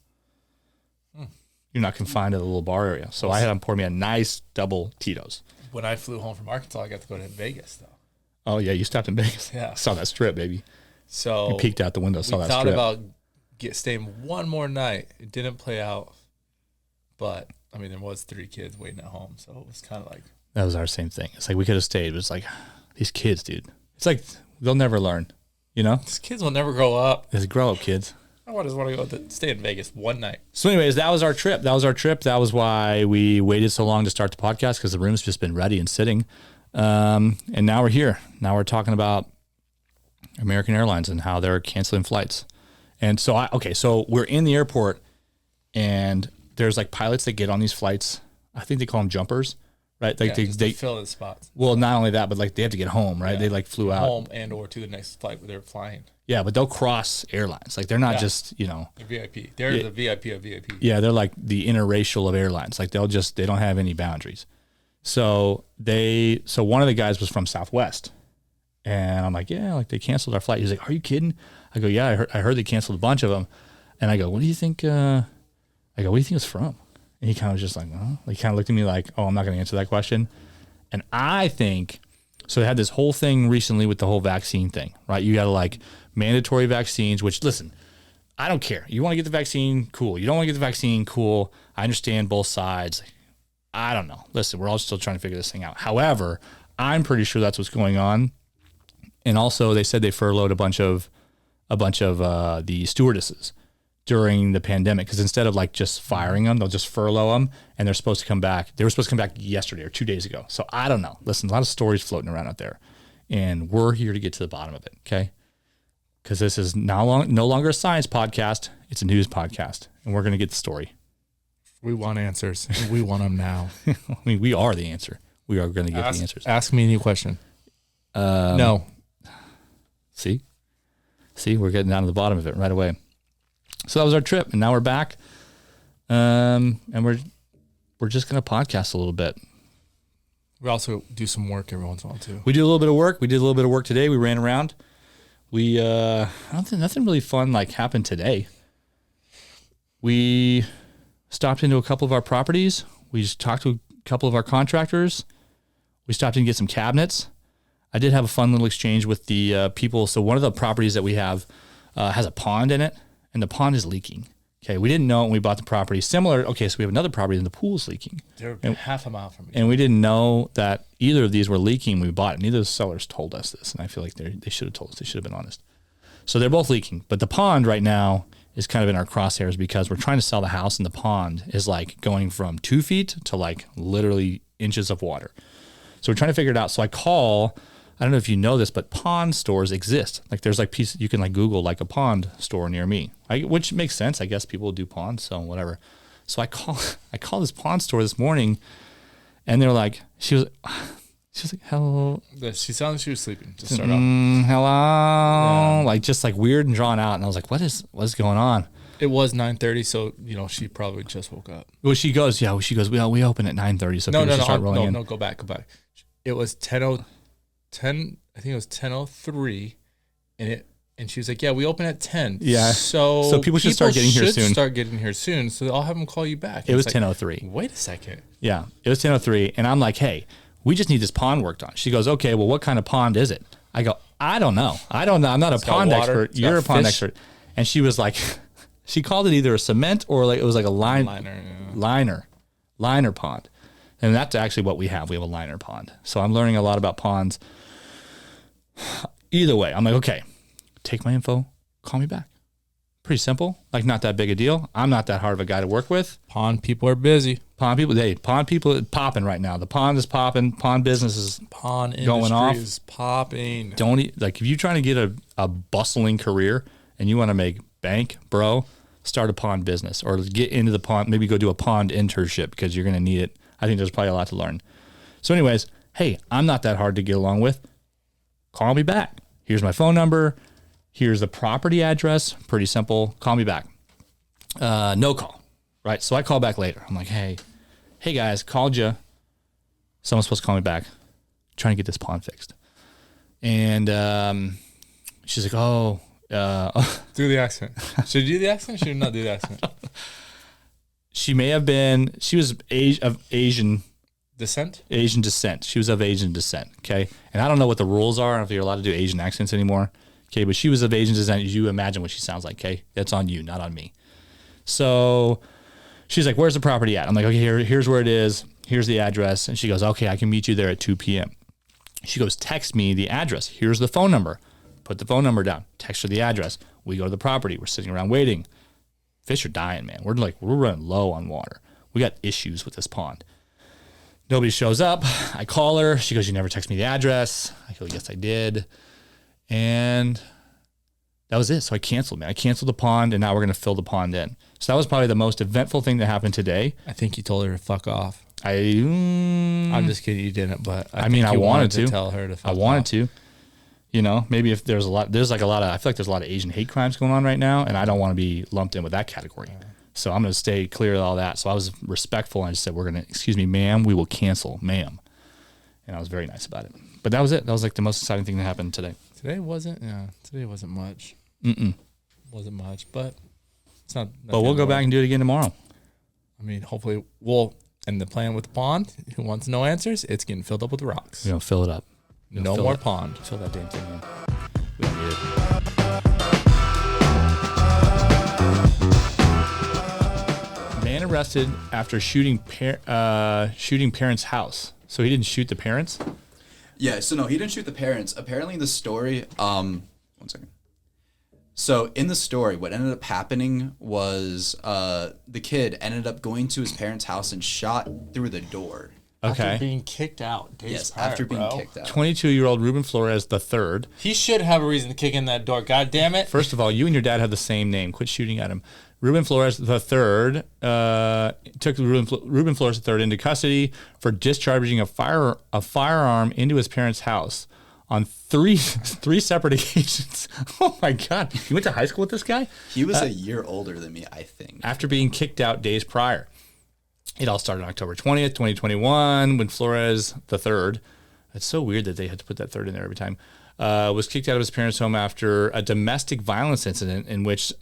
You're not confined to the little bar area. So I had them pour me a nice double Tito's. When I flew home from Arkansas, I got to go to Vegas, though. Oh, yeah, you stopped in Vegas. Yeah. Saw that strip, baby. So you peeked out the window, saw that strip. We thought about staying one more night. It didn't play out. But, I mean, there was 3 kids waiting at home, so it was kind of like. That was our same thing. It's like we could have stayed, but it's like, these kids, dude. It's like they'll never learn, you know? These kids will never grow up. Just grow up, kids. I just want to go stay in Vegas one night. So anyways, that was our trip. That was why we waited so long to start the podcast, because the room's just been ready and sitting. And now we're here. Now we're talking about American Airlines and how they're canceling flights. And so so we're in the airport and there's like pilots that get on these flights. I think they call them jumpers, right? Like they fill the spots. Well, not only that, but like they have to get home, right? Yeah. They like flew out home and or to the next flight where they're flying. Yeah, but they'll cross airlines. Like they're not just, They're VIP. They're the VIP of VIP. Yeah, they're like the interracial of airlines. Like they don't have any boundaries. So one of the guys was from Southwest. And I'm like, yeah, like they canceled our flight. He's like, are you kidding? I go, yeah, I heard they canceled a bunch of them. And I go, what do you think? What do you think it's from? And he kind of was just like, huh? He kind of looked at me like, oh, I'm not going to answer that question. And I think, so they had this whole thing recently with the whole vaccine thing, right? You got to like mandatory vaccines, which listen, I don't care. You want to get the vaccine? Cool. You don't want to get the vaccine? Cool. I understand both sides. I don't know. Listen, we're all still trying to figure this thing out. However, I'm pretty sure that's what's going on. And also they said they furloughed a bunch of the stewardesses during the pandemic, because instead of like just firing them, they'll just furlough them, and they're supposed to come back. They were supposed to come back yesterday or 2 days ago. So I don't know. Listen, a lot of stories floating around out there, and we're here to get to the bottom of it. Okay. Because this is no longer a science podcast. It's a news podcast, and we're going to get the story. We want answers. And we want them now. I mean, we are the answer. We are going to get the answers. Ask me any question. No. See, we're getting down to the bottom of it right away. So that was our trip, and now we're back, and we're just going to podcast a little bit. We also do some work every once in a while too. We do a little bit of work. We did a little bit of work today. We ran around. We nothing really fun like happened today. We stopped into a couple of our properties. We just talked to a couple of our contractors. We stopped in to get some cabinets. I did have a fun little exchange with the people. So one of the properties that we have has a pond in it, and the pond is leaking. Okay, we didn't know when we bought the property. Similar, okay, so we have another property and the pool's leaking. They're half a mile from me. And we didn't know that either of these were leaking when we bought it. Neither of the sellers told us this, and I feel like they should have told us. They should have been honest. So they're both leaking. But the pond right now is kind of in our crosshairs because we're trying to sell the house, and the pond is like going from 2 feet to like literally inches of water. So we're trying to figure it out. So I don't know if you know this, but pond stores exist. Like there's like you can like Google like a pond store near me, which makes sense. I guess people do ponds, so whatever. So I call this pond store this morning, and they're like, she was like, hello. She sounded like she was sleeping to start off. Hello, Yeah. like just like weird and drawn out. And I was like, what's going on? It was 9:30, so she probably just woke up. Well, she goes, we open at 9:30, so people should start rolling in. No, go back. It was 10:10. I think it was 10:03, and she was like, "Yeah, we open at 10." Yeah. So people should start getting here soon. Start getting here soon. So I'll have them call you back. It was 10:03. Wait a second. Yeah, it was 10:03, and I'm like, "Hey, we just need this pond worked on." She goes, "Okay, well, what kind of pond is it?" I go, "I don't know. I'm not a pond expert. You're a pond expert." And she was like, she called it either a cement or like it was like a liner pond. And that's actually what we have. We have a liner pond. So I'm learning a lot about ponds. Either way, I'm like, okay, take my info, call me back. Pretty simple. Like not that big a deal. I'm not that hard of a guy to work with. Pond people are busy. Pond people are popping right now. The pond is popping. Pond business is going off. Is popping. Like if you're trying to get a bustling career and you want to make bank, bro, start a pond business or get into the pond. Maybe go do a pond internship because you're going to need it. I think there's probably a lot to learn. So anyways, hey, I'm not that hard to get along with. Call me back. Here's my phone number. Here's the property address. Pretty simple. Call me back. No call. Right. So I call back later. I'm like, hey guys, called you. Someone's supposed to call me back. Trying to get this pond fixed. And she's like, do the accent. Should you do the accent? Should you not do the accent? She was of Asian descent. She was of Asian descent. Okay. And I don't know what the rules are. I don't know if you're allowed to do Asian accents anymore. Okay. But she was of Asian descent. You imagine what she sounds like. Okay. That's on you, not on me. So she's like, where's the property at? I'm like, okay, here's where it is. Here's the address. And she goes, okay, I can meet you there at 2 p.m. She goes, text me the address. Here's the phone number. Put the phone number down. Text her the address. We go to the property. We're sitting around waiting. Fish are dying, man. We're running low on water. We got issues with this pond. Nobody shows up. I call her. She goes, you never text me the address. I go, yes, I did. And that was it. So I canceled, man. I canceled the pond, and now we're going to fill the pond in. So that was probably the most eventful thing that happened today. I think you told her to fuck off. I'm just kidding. You didn't, but I wanted to tell her to fuck off. I wanted to. You know, maybe if there's I feel like there's a lot of Asian hate crimes going on right now, and I don't want to be lumped in with that category. So I'm going to stay clear of all that. So I was respectful, and I just said, excuse me, ma'am, we will cancel, ma'am. And I was very nice about it. But that was it. That was like the most exciting thing that happened today. Today wasn't much. Wasn't much, but it's not. But we'll go back and do it again tomorrow. I mean, hopefully we'll. And the plan with the pond, who wants no answers, it's getting filled up with rocks. We're gonna fill it up. No more pond. Fill that damn thing in. We don't need it. Man arrested after shooting parents' house. So he didn't shoot the parents? Yeah, so no, he didn't shoot the parents. Apparently the story, one second. So in the story, what ended up happening was the kid ended up going to his parents' house and shot through the door. Okay. After being kicked out days prior, after being kicked out. 22-year-old Ruben Flores III. He should have a reason to kick in that door. God damn it. First of all, you and your dad have the same name. Quit shooting at him. Ruben Flores III took Ruben Flores III into custody for discharging a firearm into his parents' house on three separate occasions. Oh my God. You went to high school with this guy? He was a year older than me, I think. After being kicked out days prior. It all started on October 20th, 2021, when Flores III, it's so weird that they had to put that third in there every time, was kicked out of his parents' home after a domestic violence incident in which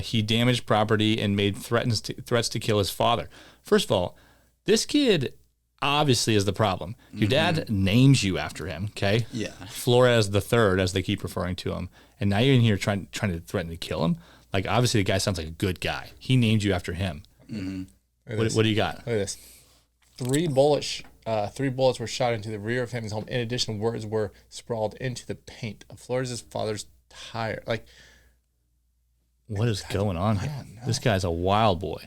he damaged property and made threats to kill his father. First of all, this kid obviously is the problem. Your dad names you after him, okay? Yeah. Flores III, as they keep referring to him. And now you're in here trying to threaten to kill him? Like, obviously the guy sounds like a good guy. He named you after him. Mm-hmm. What do you got? Look at this. Three bullets were shot into the rear of his home. In addition, words were sprawled into the paint of Flores' father's tire. Like, what is going on here? This guy's a wild boy.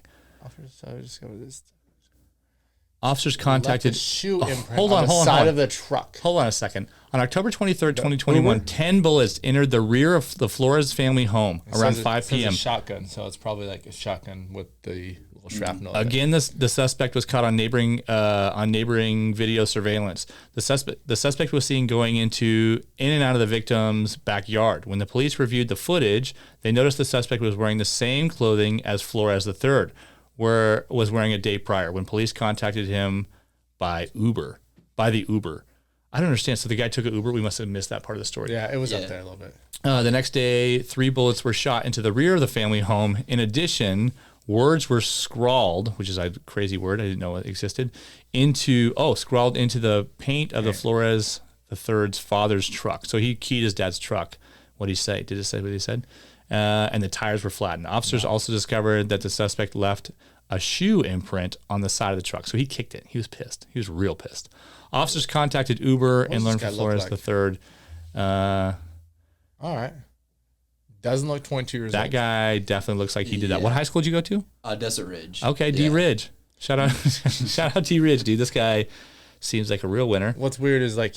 Officers contacted shoe imprint hold on, on the hold on, side hold on. of the truck. Hold on a second. On October 23rd, 2021, 10 bullets entered the rear of the Flores family home around 5 p.m. It's a shotgun, so it's probably like a shotgun with the little shrapnel. Again, the suspect was caught on neighboring video surveillance. The suspect was seen going in and out of the victim's backyard. When the police reviewed the footage, they noticed the suspect was wearing the same clothing as Flores III was wearing a day prior. When police contacted him by the Uber. I don't understand. So the guy took an Uber. We must have missed that part of the story. Yeah, it was up there a little bit. The next day, 3 bullets were shot into the rear of the family home. In addition, words were scrawled, which is a crazy word. I didn't know it existed, scrawled into the paint of the Flores III's father's truck. So he keyed his dad's truck. What did he say? Did it say what he said? And the tires were flattened. Officers also discovered that the suspect left a shoe imprint on the side of the truck. So he kicked it. He was pissed. He was real pissed. Officers contacted Uber and learned from Flores III. All right. Doesn't look 22 years old. That guy definitely looks like he did that. What high school did you go to? Desert Ridge. Okay, D Ridge. Shout out D Ridge, dude. This guy seems like a real winner. What's weird is like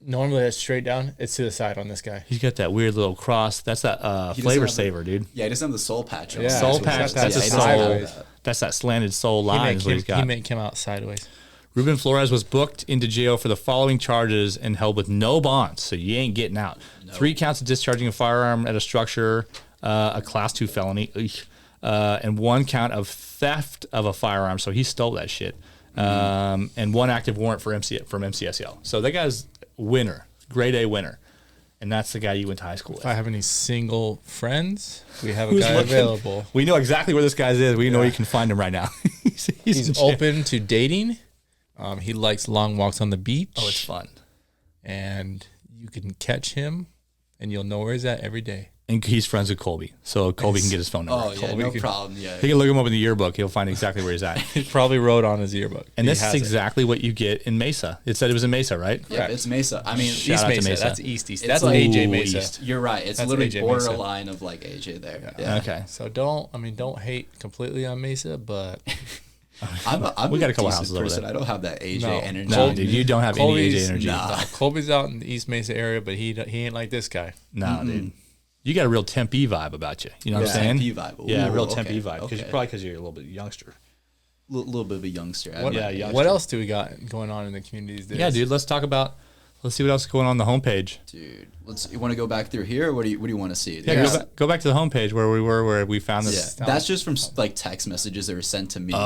normally it's straight down. It's to the side on this guy. He's got that weird little cross. That's that flavor saver, dude. Yeah, he doesn't have the soul patch on. Yeah, soul patch. That's a soul. That's that slanted soul line. Is what he's got. He may come out sideways. Ruben Flores was booked into jail for the following charges and held with no bonds, so you ain't getting out. No. 3 counts of discharging a firearm at a structure, a Class 2 felony, and 1 count of theft of a firearm, so he stole that shit, and 1 active warrant from MCSL. So that guy's winner, grade A winner, and that's the guy you went to high school with. If I have any single friends, we have a guy available. We know exactly where this guy is. We know you can find him right now. he's open to dating. He likes long walks on the beach. Oh, it's fun. And you can catch him, and you'll know where he's at every day. And he's friends with Colby, so Colby can get his phone number. Oh, yeah, no problem. Yeah, he can look him up in the yearbook. He'll find exactly where he's at. He probably wrote on his yearbook. And this is exactly what you get in Mesa. It said it was in Mesa, right? Yeah, it's Mesa. I mean, East Mesa. That's East. That's like AJ Mesa. East. You're right. It's literally AJ borderline of like AJ there. Yeah. Okay. So don't hate completely on Mesa, but... I'm we got a couple houses over there. I don't have that AJ energy. No, dude, you don't have any AJ energy. Nah. Colby's out in the East Mesa area, but he ain't like this guy. No, dude. You got a real Tempe vibe about you. You know what I'm saying? Tempe vibe. Ooh, yeah, real Tempe vibe. Probably because you're a little bit youngster. Little bit of a youngster. What else do we got going on in the communities? Yeah, dude. Let's talk about Let's see what else is going on the homepage. Dude, you want to go back through here? Or what do you want to see? Yeah, go back to the homepage where we were, where we found this. Yeah, that's just from like text messages that were sent to me. Oh,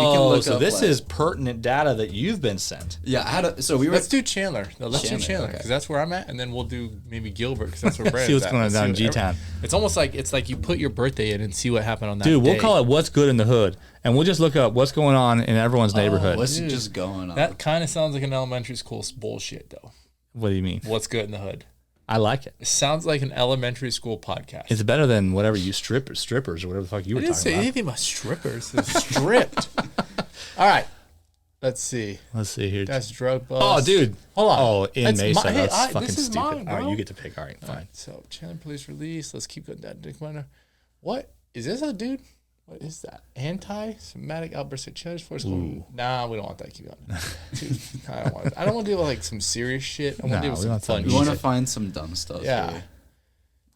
yeah, we can look so up, this is pertinent data that you've been sent. Yeah, let's do Chandler. No, let's do Chandler because that's where I'm at, and then we'll do maybe Gilbert because that's where Brad's see what's going on down in G-Town. It's almost like you put your birthday in and see what happened on that. Dude, we'll day. call it "What's Good in the Hood," and we'll just look up what's going on in everyone's neighborhood. What's just going on? That kind of sounds like an elementary school bullshit, though. What do you mean? What's good in the hood? I like it. It sounds like an elementary school podcast. It's better than whatever you strippers or whatever the fuck you were talking about. I didn't say anything about strippers. It's stripped. All right. Let's see. Let's see here. That's drug bust. Oh, dude. Hold on. Oh, in Mesa. That's fucking this is stupid. mine, All right, bro. you get to pick. All right, fine. So, Chandler police release. Let's keep going down. What? Is this a dude? What is that? Anti-Semitic outburst at Chandler's Force. Nah, we don't want that. Keep going. Dude, I don't want to deal with like some serious shit. I want to deal with some fun shit. We want to find some dumb stuff. Yeah. Here.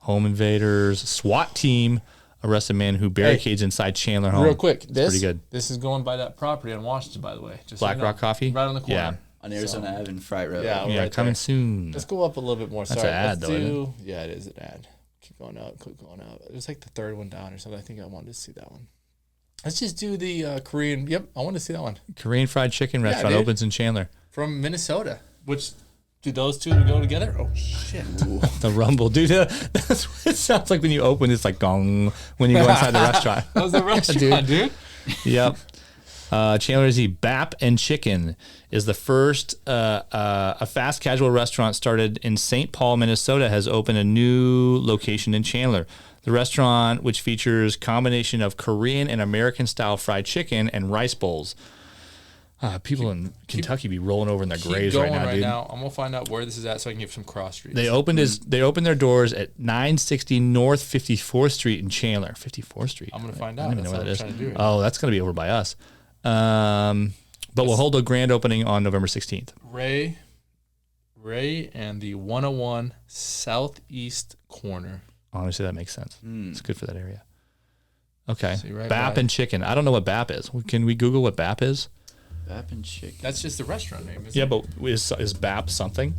Home invaders. SWAT team arrested man who barricades inside Chandler home. Real quick. This pretty good. This is going by that property on Washington, by the way. Just Black Rock Coffee? Right on the corner. Yeah. On Arizona Ave and Fright Road. Yeah, Yeah, right coming there. soon. Let's go up a little bit more. That's Sorry, an ad, let's though, isn't Yeah, it is an ad. Keep going up. Keep going up. It was like the third one down or something. I think I wanted to see that one. Let's just do the Korean. Yep, I want to see that one. Korean fried chicken restaurant dude. opens in Chandler. From Minnesota. Which, do those two go together? Oh, shit. The Rumble. Dude, that's what it sounds like when you open. It's like gong when you go inside the restaurant. That was the restaurant, dude. Yep. Chandler's Bap and Chicken is the first a fast casual restaurant started in St. Paul, Minnesota, has opened a new location in Chandler. The restaurant, which features combination of Korean and American style fried chicken and rice bowls. People in Kentucky be rolling over in their graves right now, dude. I'm gonna find out where this is at so I can give some cross streets. They opened their doors at 960 North 54th Street in Chandler. 54th Street. I'm gonna find I out. don't even know what that is. Trying to do right Oh, that's gonna be over by us. But we'll hold a grand opening on November 16th. Ray and the 101 Southeast corner. Honestly, that makes sense. It's good for that area. Okay. Right Bap by. and Chicken. I don't know what Bap is. Can we Google what Bap is? Bap and Chicken. That's just the restaurant name, isn't Yeah, it? but is Bap something?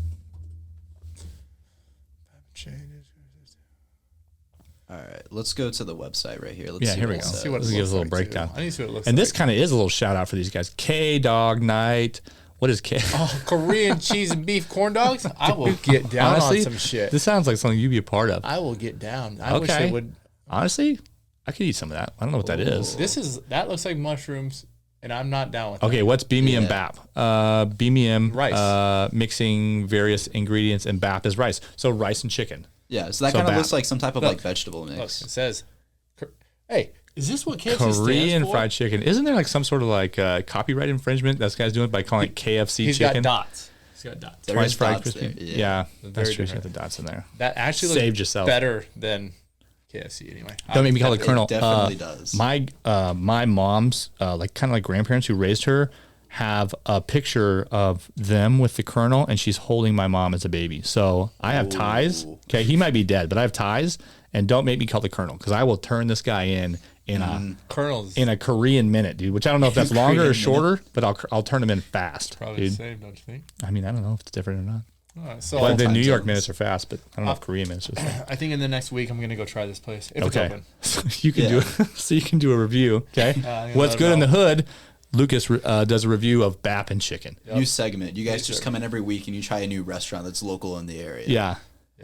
All right, let's go to the website right here. Let's Yeah, see here we what go. it Let's says. what it give us a little looks like, too. breakdown. I need to see what it looks And like. this kind of is a little shout out for these guys. K-Dog Night. What is K? Oh, Korean cheese and beef corn dogs? I will get down Honestly, on some shit. This sounds like something you'd be a part of. I will get down. I wish Okay. they would. Honestly, I could eat some of that. I don't know what that is. That looks like mushrooms, and I'm not down with Okay, that. what's BMM Bap? BMM Rice. Mixing various ingredients, and Bap is rice. So rice and chicken. Yeah, so that So kind of Bap. looks like some type of Look. like vegetable Look, mix. it says, hey, is this what KFC Korean stands for? fried chicken. Isn't there like some sort of like copyright infringement this guy's doing by calling it KFC He's chicken? got dots. He's got dots. There Twice is fried dots crispy. there, Yeah, that's Very true. You different. got the dots in there. That actually looks Saved yourself. better than KFC anyway. Don't make me call it It Colonel. definitely does. My mom's like kind of like grandparents who raised her have a picture of them with the Colonel, and she's holding my mom as a baby. So I have ties. Okay, he might be dead, but I have ties. And don't make me call the Colonel, because I will turn this guy in Colonel's a Korean minute, dude. Which I don't know if that's longer or Korean shorter, but I'll turn him in fast, probably dude. the same, don't you think? I mean, I don't know if it's different or not. So But the time New York zones. minutes are fast, but I don't know if Korean minutes are the same. I think in the next week I'm going to go try this place. If Okay, it's open. so you can Yeah. so you can do a review. Okay, I'm what's gonna good in the know. hood? Lucas does a review of Bap and Chicken. New segment. You guys Yes, just sir. come in every week and you try a new restaurant that's local in the area. Yeah.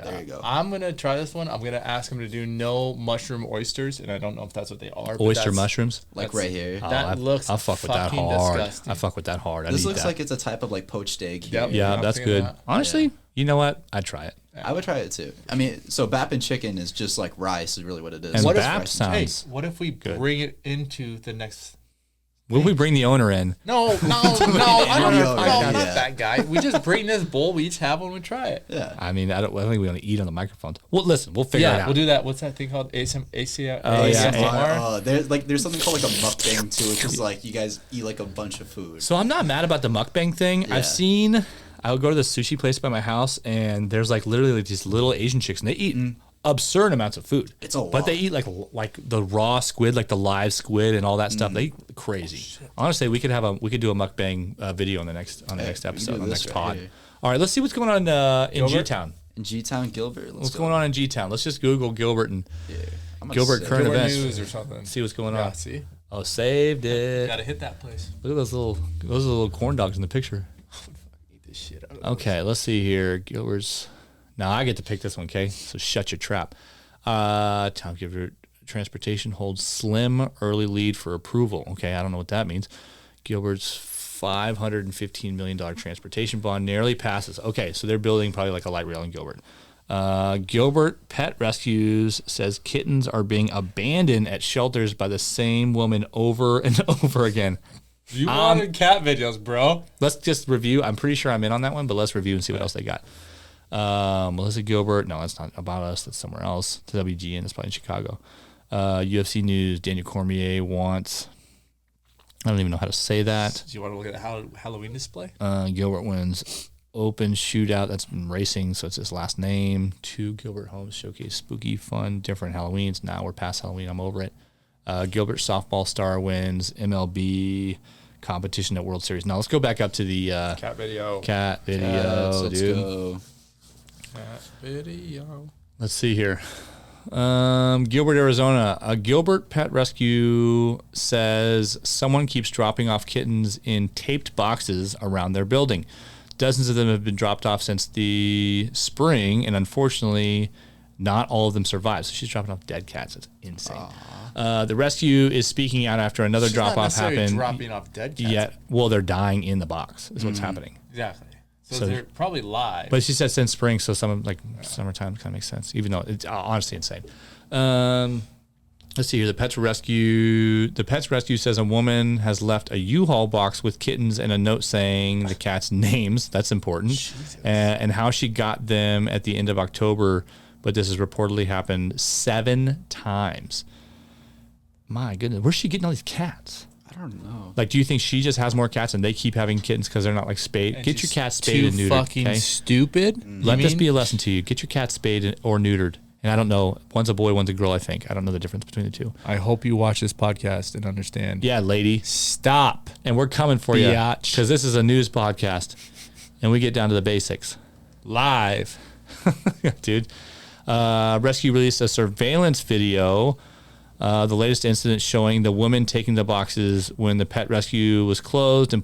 There you go. I'm going to try this one. I'm going to ask him to do no mushroom oysters, and I don't know if that's what they are. but Oyster that's- mushrooms. Like that's- right here. That looks I'll fuck with that fucking hard. disgusting. I fuck with that hard. I'd This eat looks that. like it's a type of like poached steak. Here. Yep. Yeah, I'm that's thinking good. that. Honestly, you know what? I'd try it. I would try it too. I mean, so Bap and Chicken is just like rice, is really what it is. And What if Bap rice Hey, sounds. what if we good. bring it into the next... Will we bring the owner in? No, I don't No, not yeah. that guy. We just bring this bowl. We each have one. We try it. Yeah. I mean, I don't think we want to eat on the microphones. Well, listen, we'll figure it Yeah, out. we'll do that. What's that thing called? ASMR? Oh, yeah. ASMR? There's something called like a mukbang too, which is like you guys eat like a bunch of food. So I'm not mad about the mukbang thing. Yeah. I've seen. I'll go to the sushi place by my house, and there's like literally like these little Asian chicks, and they eat absurd amounts of food. It's a lot. But they eat like the raw squid, like the live squid, and all that stuff. They eat crazy. Honestly, we could do a mukbang video on the next episode, do on the this next right pod. here. All right, let's see what's going on in G-Town. In G-Town, Gilbert. What's going on in G-Town? Let's just Google Gilbert and Gilbert current Gilbert events news or something. See what's going on. See? Oh, saved it. Gotta hit that place. Look at those little corn dogs in the picture. Eat this shit out of Okay, let's see here. Gilbert's. Now I get to pick this one, okay? So shut your trap. Town Gilbert Transportation holds slim early lead for approval. Okay, I don't know what that means. Gilbert's $515 million transportation bond nearly passes. Okay, so they're building probably like a light rail in Gilbert. Gilbert Pet Rescues says kittens are being abandoned at shelters by the same woman over and over again. You wanted cat videos, bro. Let's just review. I'm pretty sure I'm in on that one, but let's review and see what else they got. Melissa Gilbert. No, that's not about us. That's somewhere else. To WGN. That's probably in Chicago. UFC News. Daniel Cormier wants. I don't even know how to say that. Do you want to look at the Halloween display? Gilbert wins open shootout. That's been racing, so it's his last name. 2 Gilbert Homes showcase spooky, fun, different Halloweens. Now we're past Halloween. I'm over it. Gilbert softball star wins MLB competition at World Series. Now let's go back up to the cat video. Cat video, let's dude. go. Cat video. Let's see here. Gilbert, Arizona. A Gilbert Pet Rescue says someone keeps dropping off kittens in taped boxes around their building. Dozens of them have been dropped off since the spring, and unfortunately, not all of them survived. So she's dropping off dead cats. That's insane. The rescue is speaking out after another drop-off happened. Dropping off dead cats. Yeah, well, they're dying in the box is what's happening. Exactly. So they're probably live. But she said since spring, so summertime kind of makes sense, even though it's honestly insane. Let's see here. The Pets Rescue says a woman has left a U-Haul box with kittens and a note saying the cats' names. That's important. And how she got them at the end of October, but this has reportedly happened 7 times. My goodness. Where's she getting all these cats? I don't know. Like, do you think she just has more cats and they keep having kittens because they're not like spayed? Get your cat spayed and neutered. Fucking okay? stupid. Let this be a lesson to you. Get your cat spayed or neutered. And I don't know. One's a boy, one's a girl, I think. I don't know the difference between the two. I hope you watch this podcast and understand. Yeah, lady. Stop. And we're coming for you. Biatch. Because this is a news podcast. And we get down to the basics. Live. Dude. Rescue released a surveillance video. The latest incident showing the woman taking the boxes when the pet rescue was closed and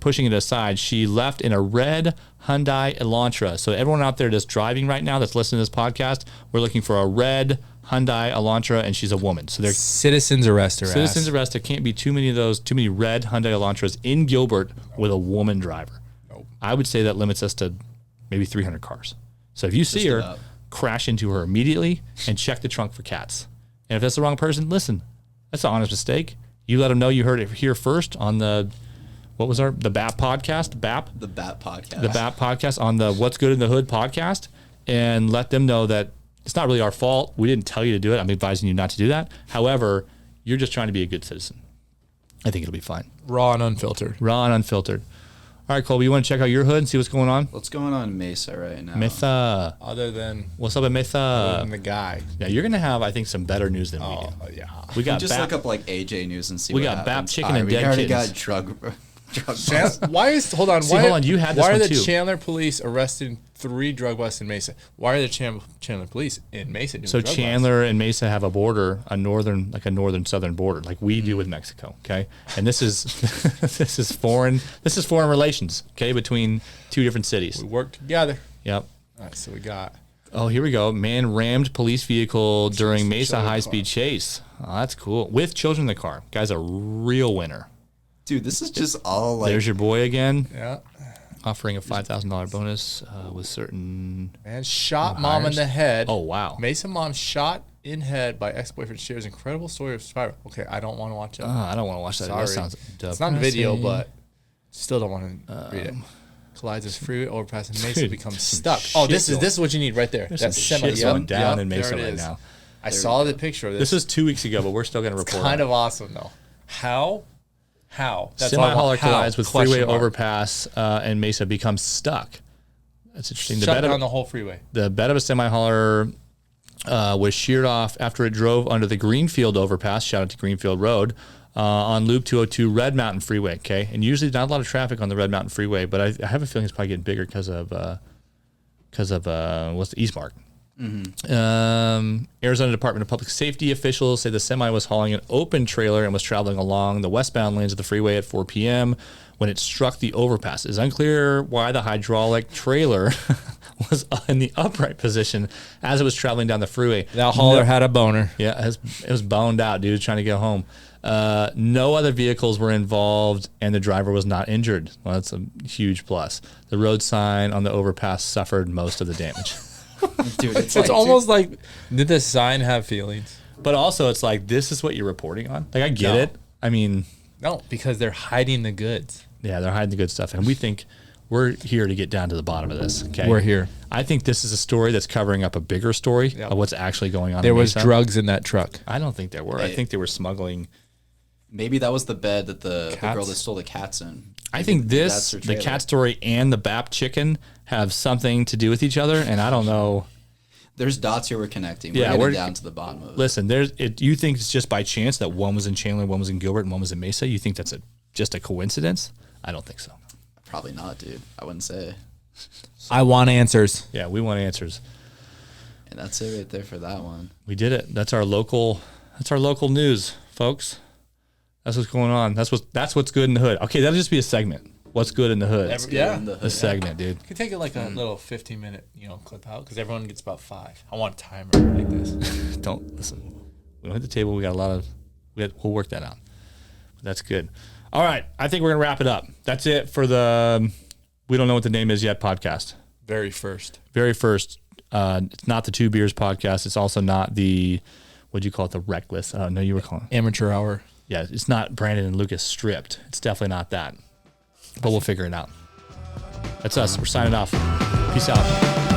pushing it aside. She left in a red Hyundai Elantra. So everyone out there that's driving right now that's listening to this podcast, we're looking for a red Hyundai Elantra, and she's a woman. So they're citizens arrest her. Citizens arrest. There can't be too many of those, too many red Hyundai Elantras in Gilbert with a woman driver. Nope. I would say that limits us to maybe 300 cars. So if you see her, crash into her immediately and check the trunk for cats. And if that's the wrong person, listen, that's an honest mistake. You let them know you heard it here first on the, the BAP podcast? BAP? The BAP podcast. The BAP podcast on the What's Good in the Hood podcast, and let them know that it's not really our fault. We didn't tell you to do it. I'm advising you not to do that. However, you're just trying to be a good citizen. I think it'll be fine. Raw and unfiltered. Raw and unfiltered. All right, Colby, you want to check out your hood and see what's going on? What's going on in Mesa right now? Mesa. Other than What's up at Mesa? the guy. Yeah, you're going to have, I think, some better news than we do. Yeah. We got just look up like AJ News and see we what got happens. BAP chicken and dead we already kittens. got drug Why is See, hold on, you had this why are one the too. Chandler police arresting 3 drug busts in Mesa? Why are the Chandler police in Mesa doing So drug Chandler and Mesa have a border, a northern southern border, like we do with Mexico. Okay, and this is this is foreign relations. Okay, between 2 different cities. busts? We work together. Yep. All right, so we got Oh, here we go. Man rammed police vehicle during Mesa high-speed chase. Oh, that's cool. With children in the car. Guy's a real winner. Dude, this is just all like. There's your boy again. yeah. Offering a $5,000 bonus with certain. Man shot mom in the head. Oh, wow. Mesa mom shot in head by ex-boyfriend shares incredible story of survivor. Okay, I don't want to watch it. I don't want to watch that. Sorry. That sounds It's not video, depressing. but still don't want to read it. Collides as freeway overpass and Mesa Dude, becomes some stuck. shit Oh, this is what you need right there. There's That's some semi. shit going down in Mesa there it right is. now. I saw the picture of this. This was 2 weeks ago, but we're still going to report. kind of awesome though. How? That's Semi all I hauler want. How? collides with Question freeway mark. overpass and Mesa becomes stuck. That's interesting. Shut down the whole freeway. The bed of a semi hauler was sheared off after it drove under the Greenfield overpass. Shout out to Greenfield Road on Loop 202 Red Mountain Freeway. Okay, and usually not a lot of traffic on the Red Mountain Freeway, but I have a feeling it's probably getting bigger because of what's the Eastmark. Arizona Department of Public Safety officials say the semi was hauling an open trailer and was traveling along the westbound lanes of the freeway at 4 p.m. when it struck the overpass. It's unclear why the hydraulic trailer was in the upright position as it was traveling down the freeway. That hauler had a boner. Yeah, it was boned out, dude, trying to get home. No other vehicles were involved, and the driver was not injured. Well, that's a huge plus. The road sign on the overpass suffered most of the damage. Dude, It's almost like, did the sign have feelings? But also, it's like, this is what you're reporting on. Like, I get it. I mean, No, because they're hiding the goods. yeah, they're hiding the good stuff. And we think we're here to get down to the bottom of this. Okay. We're here. I think this is a story that's covering up a bigger story of what's actually going on. There in was Mesa. drugs in that truck. I don't think there were. I think they were smuggling. Maybe that was the bed that the girl Cats? that stole the cats in. I think this, that's her the trailer. cat story and the BAP chicken have something to do with each other. And I don't know. There's dots here we're connecting. Yeah, We're we're- getting down to the bottom of it. Listen, you think it's just by chance that one was in Chandler, one was in Gilbert, and one was in Mesa? You think that's just a coincidence? I don't think so. Probably not, dude. I wouldn't say. I want answers. Yeah, we want answers. And that's it right there for that one. We did it. That's our local news, folks. That's what's going on. That's what's good in the hood. Okay, that'll just be a segment. What's good in the hood? Yeah. A segment, dude. You could take it like a little 15-minute, clip out because everyone gets about 5. I want a timer like this. Don't listen. We don't hit the table. We got a lot of. We'll work that out. But that's good. All right, I think we're gonna wrap it up. That's it for the We Don't Know What the Name Is Yet podcast. Very first. Very first. It's not the Two Beers podcast. It's also not the, what'd you call it? The Reckless. No, you were calling. Amateur hour. Yeah, it's not Brandon and Lucas stripped. It's definitely not that. But we'll figure it out. That's us. We're signing off. Peace out.